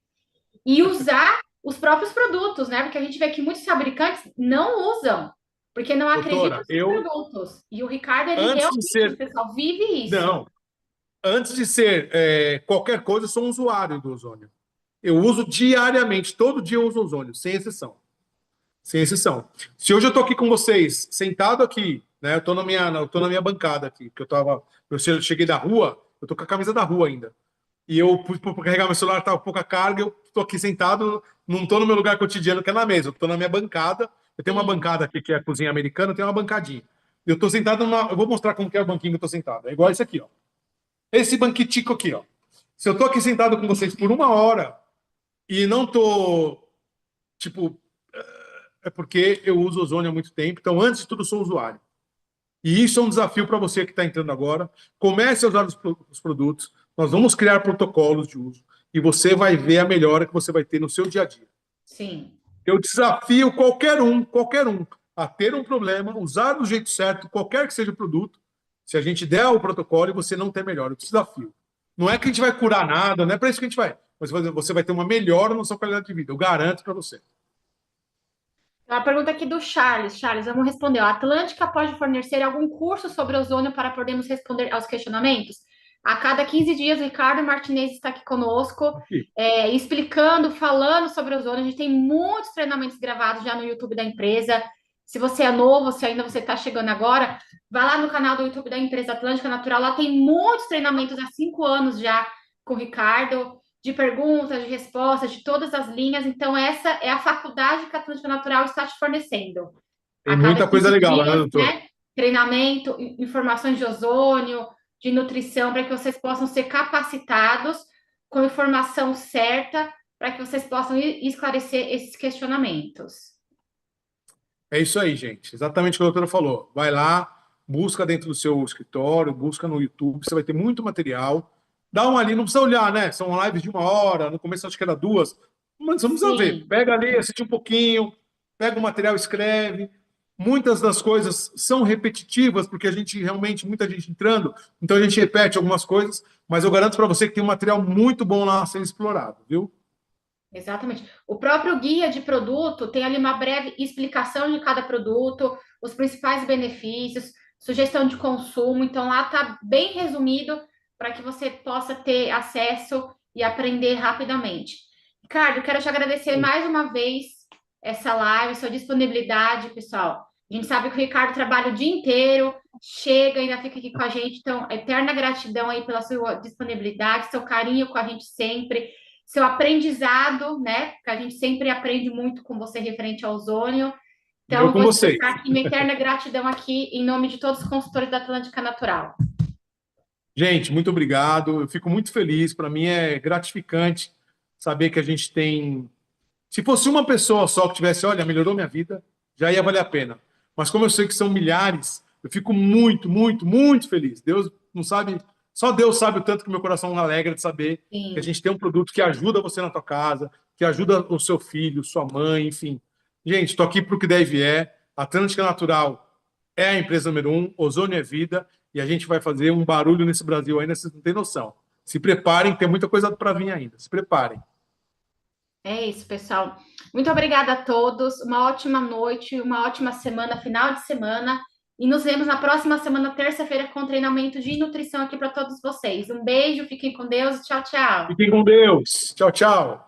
S2: e usar os próprios produtos, né? Porque a gente vê que muitos fabricantes não usam, porque não acreditam
S3: Doutora,
S2: nos seus produtos. E o Ricardo, ele
S3: antes de
S2: realmente,
S3: ser,
S2: pessoal, vive isso.
S3: não, antes de ser qualquer coisa, eu sou um usuário do ozônio. Eu uso diariamente, todo dia eu uso ozônio, sem exceção. Sem exceção. Se hoje eu estou aqui com vocês, sentado aqui, né? Eu tô na minha bancada aqui, que eu cheguei da rua, eu tô com a camisa da rua ainda. E eu fui para carregar meu celular, tava pouca carga, eu tô aqui sentado, não tô no meu lugar cotidiano, que é na mesa, eu tô na minha bancada. Eu tenho uma
S2: Sim.
S3: bancada aqui que é a cozinha americana, eu tenho uma bancadinha. Eu tô sentado eu vou mostrar como que é o banquinho que eu tô sentado. É igual esse aqui, ó. Esse banquitico aqui, ó. Se eu tô aqui sentado com vocês por uma hora e não tô, tipo, é porque eu uso ozônio há muito tempo. Então, antes de tudo, sou usuário. E isso é um desafio para você que está entrando agora. Comece a usar os produtos. Nós vamos criar protocolos de uso e você vai ver a melhora que você vai ter no seu dia a dia.
S2: Sim.
S3: Eu desafio qualquer um, a ter um problema, usar do jeito certo, qualquer que seja o produto. Se a gente der o protocolo e você não ter melhora, eu desafio. Não é que a gente vai curar nada, não é para isso que a gente vai. Mas você vai ter uma melhora na sua qualidade de vida. Eu garanto para você.
S2: Uma pergunta aqui do Charles. Charles, vamos responder. A Atlântica pode fornecer algum curso sobre ozônio para podermos responder aos questionamentos? A cada 15 dias, o Ricardo Martinez está aqui conosco,
S3: Aqui.
S2: explicando, falando sobre ozônio. A gente tem muitos treinamentos gravados já no YouTube da empresa. Se você é novo, se ainda você está chegando agora, vai lá no canal do YouTube da empresa Atlântica Natural. Lá tem muitos treinamentos há 5 anos já com o Ricardo, de perguntas, de respostas, de todas as linhas. Então, essa é a faculdade que a Atlântica Natural está te fornecendo.
S3: Tem
S2: A cada
S3: muita coisa
S2: 15
S3: legal, né,
S2: dias,
S3: doutor?
S2: né? Treinamento, informações de ozônio, de nutrição, para que vocês possam ser capacitados com informação certa, para que vocês possam esclarecer esses questionamentos.
S3: É isso aí, gente. Exatamente o que a doutora falou. Vai lá, busca dentro do seu escritório, busca no YouTube, você vai ter muito material. Dá uma ali, não precisa olhar, né? São lives de uma hora, no começo acho que era duas, mas você não precisa ver.
S2: Sim,
S3: Pega ali, assiste um pouquinho, pega o material, escreve. Muitas das coisas são repetitivas, porque a gente realmente, muita gente entrando, então a gente repete algumas coisas, mas eu garanto para você que tem um material muito bom lá a ser explorado, viu?
S2: exatamente. O próprio guia de produto tem ali uma breve explicação de cada produto, os principais benefícios, sugestão de consumo. Então, lá está bem resumido para que você possa ter acesso e aprender rapidamente. Ricardo, quero te agradecer mais uma vez essa live, sua disponibilidade, pessoal. A gente sabe que o Ricardo trabalha o dia inteiro, chega, ainda fica aqui com a gente. Então, eterna gratidão aí pela sua disponibilidade, seu carinho com a gente sempre, seu aprendizado, né? Porque a gente sempre aprende muito com você referente ao ozônio.
S3: E eu
S2: Então,
S3: com
S2: vou
S3: vocês.
S2: deixar aqui minha eterna gratidão aqui em nome de todos os consultores da Atlântica Natural.
S3: Gente, muito obrigado. Eu fico muito feliz. Para mim é gratificante saber que a gente tem. Se fosse uma pessoa só que tivesse, olha, melhorou minha vida, já ia valer a pena. Mas como eu sei que são milhares, eu fico muito, muito, muito feliz. Deus não sabe, só Deus sabe o tanto que meu coração alegra de saber que a
S2: Sim,
S3: gente tem um produto que ajuda você na tua casa, que ajuda o seu filho, sua mãe, enfim. Gente, estou aqui para o que deve é. Atlântica Natural é a empresa número um, ozônio é vida, e a gente vai fazer um barulho nesse Brasil ainda, vocês não têm noção. Se preparem, tem muita coisa para vir ainda. Se preparem.
S2: é isso, pessoal. Muito obrigada a todos. Uma ótima noite, uma ótima semana, final de semana. E nos vemos na próxima semana, terça-feira, com treinamento de nutrição aqui para todos vocês. Um beijo, fiquem com Deus. Tchau, tchau.
S3: Fiquem com Deus. Tchau, tchau.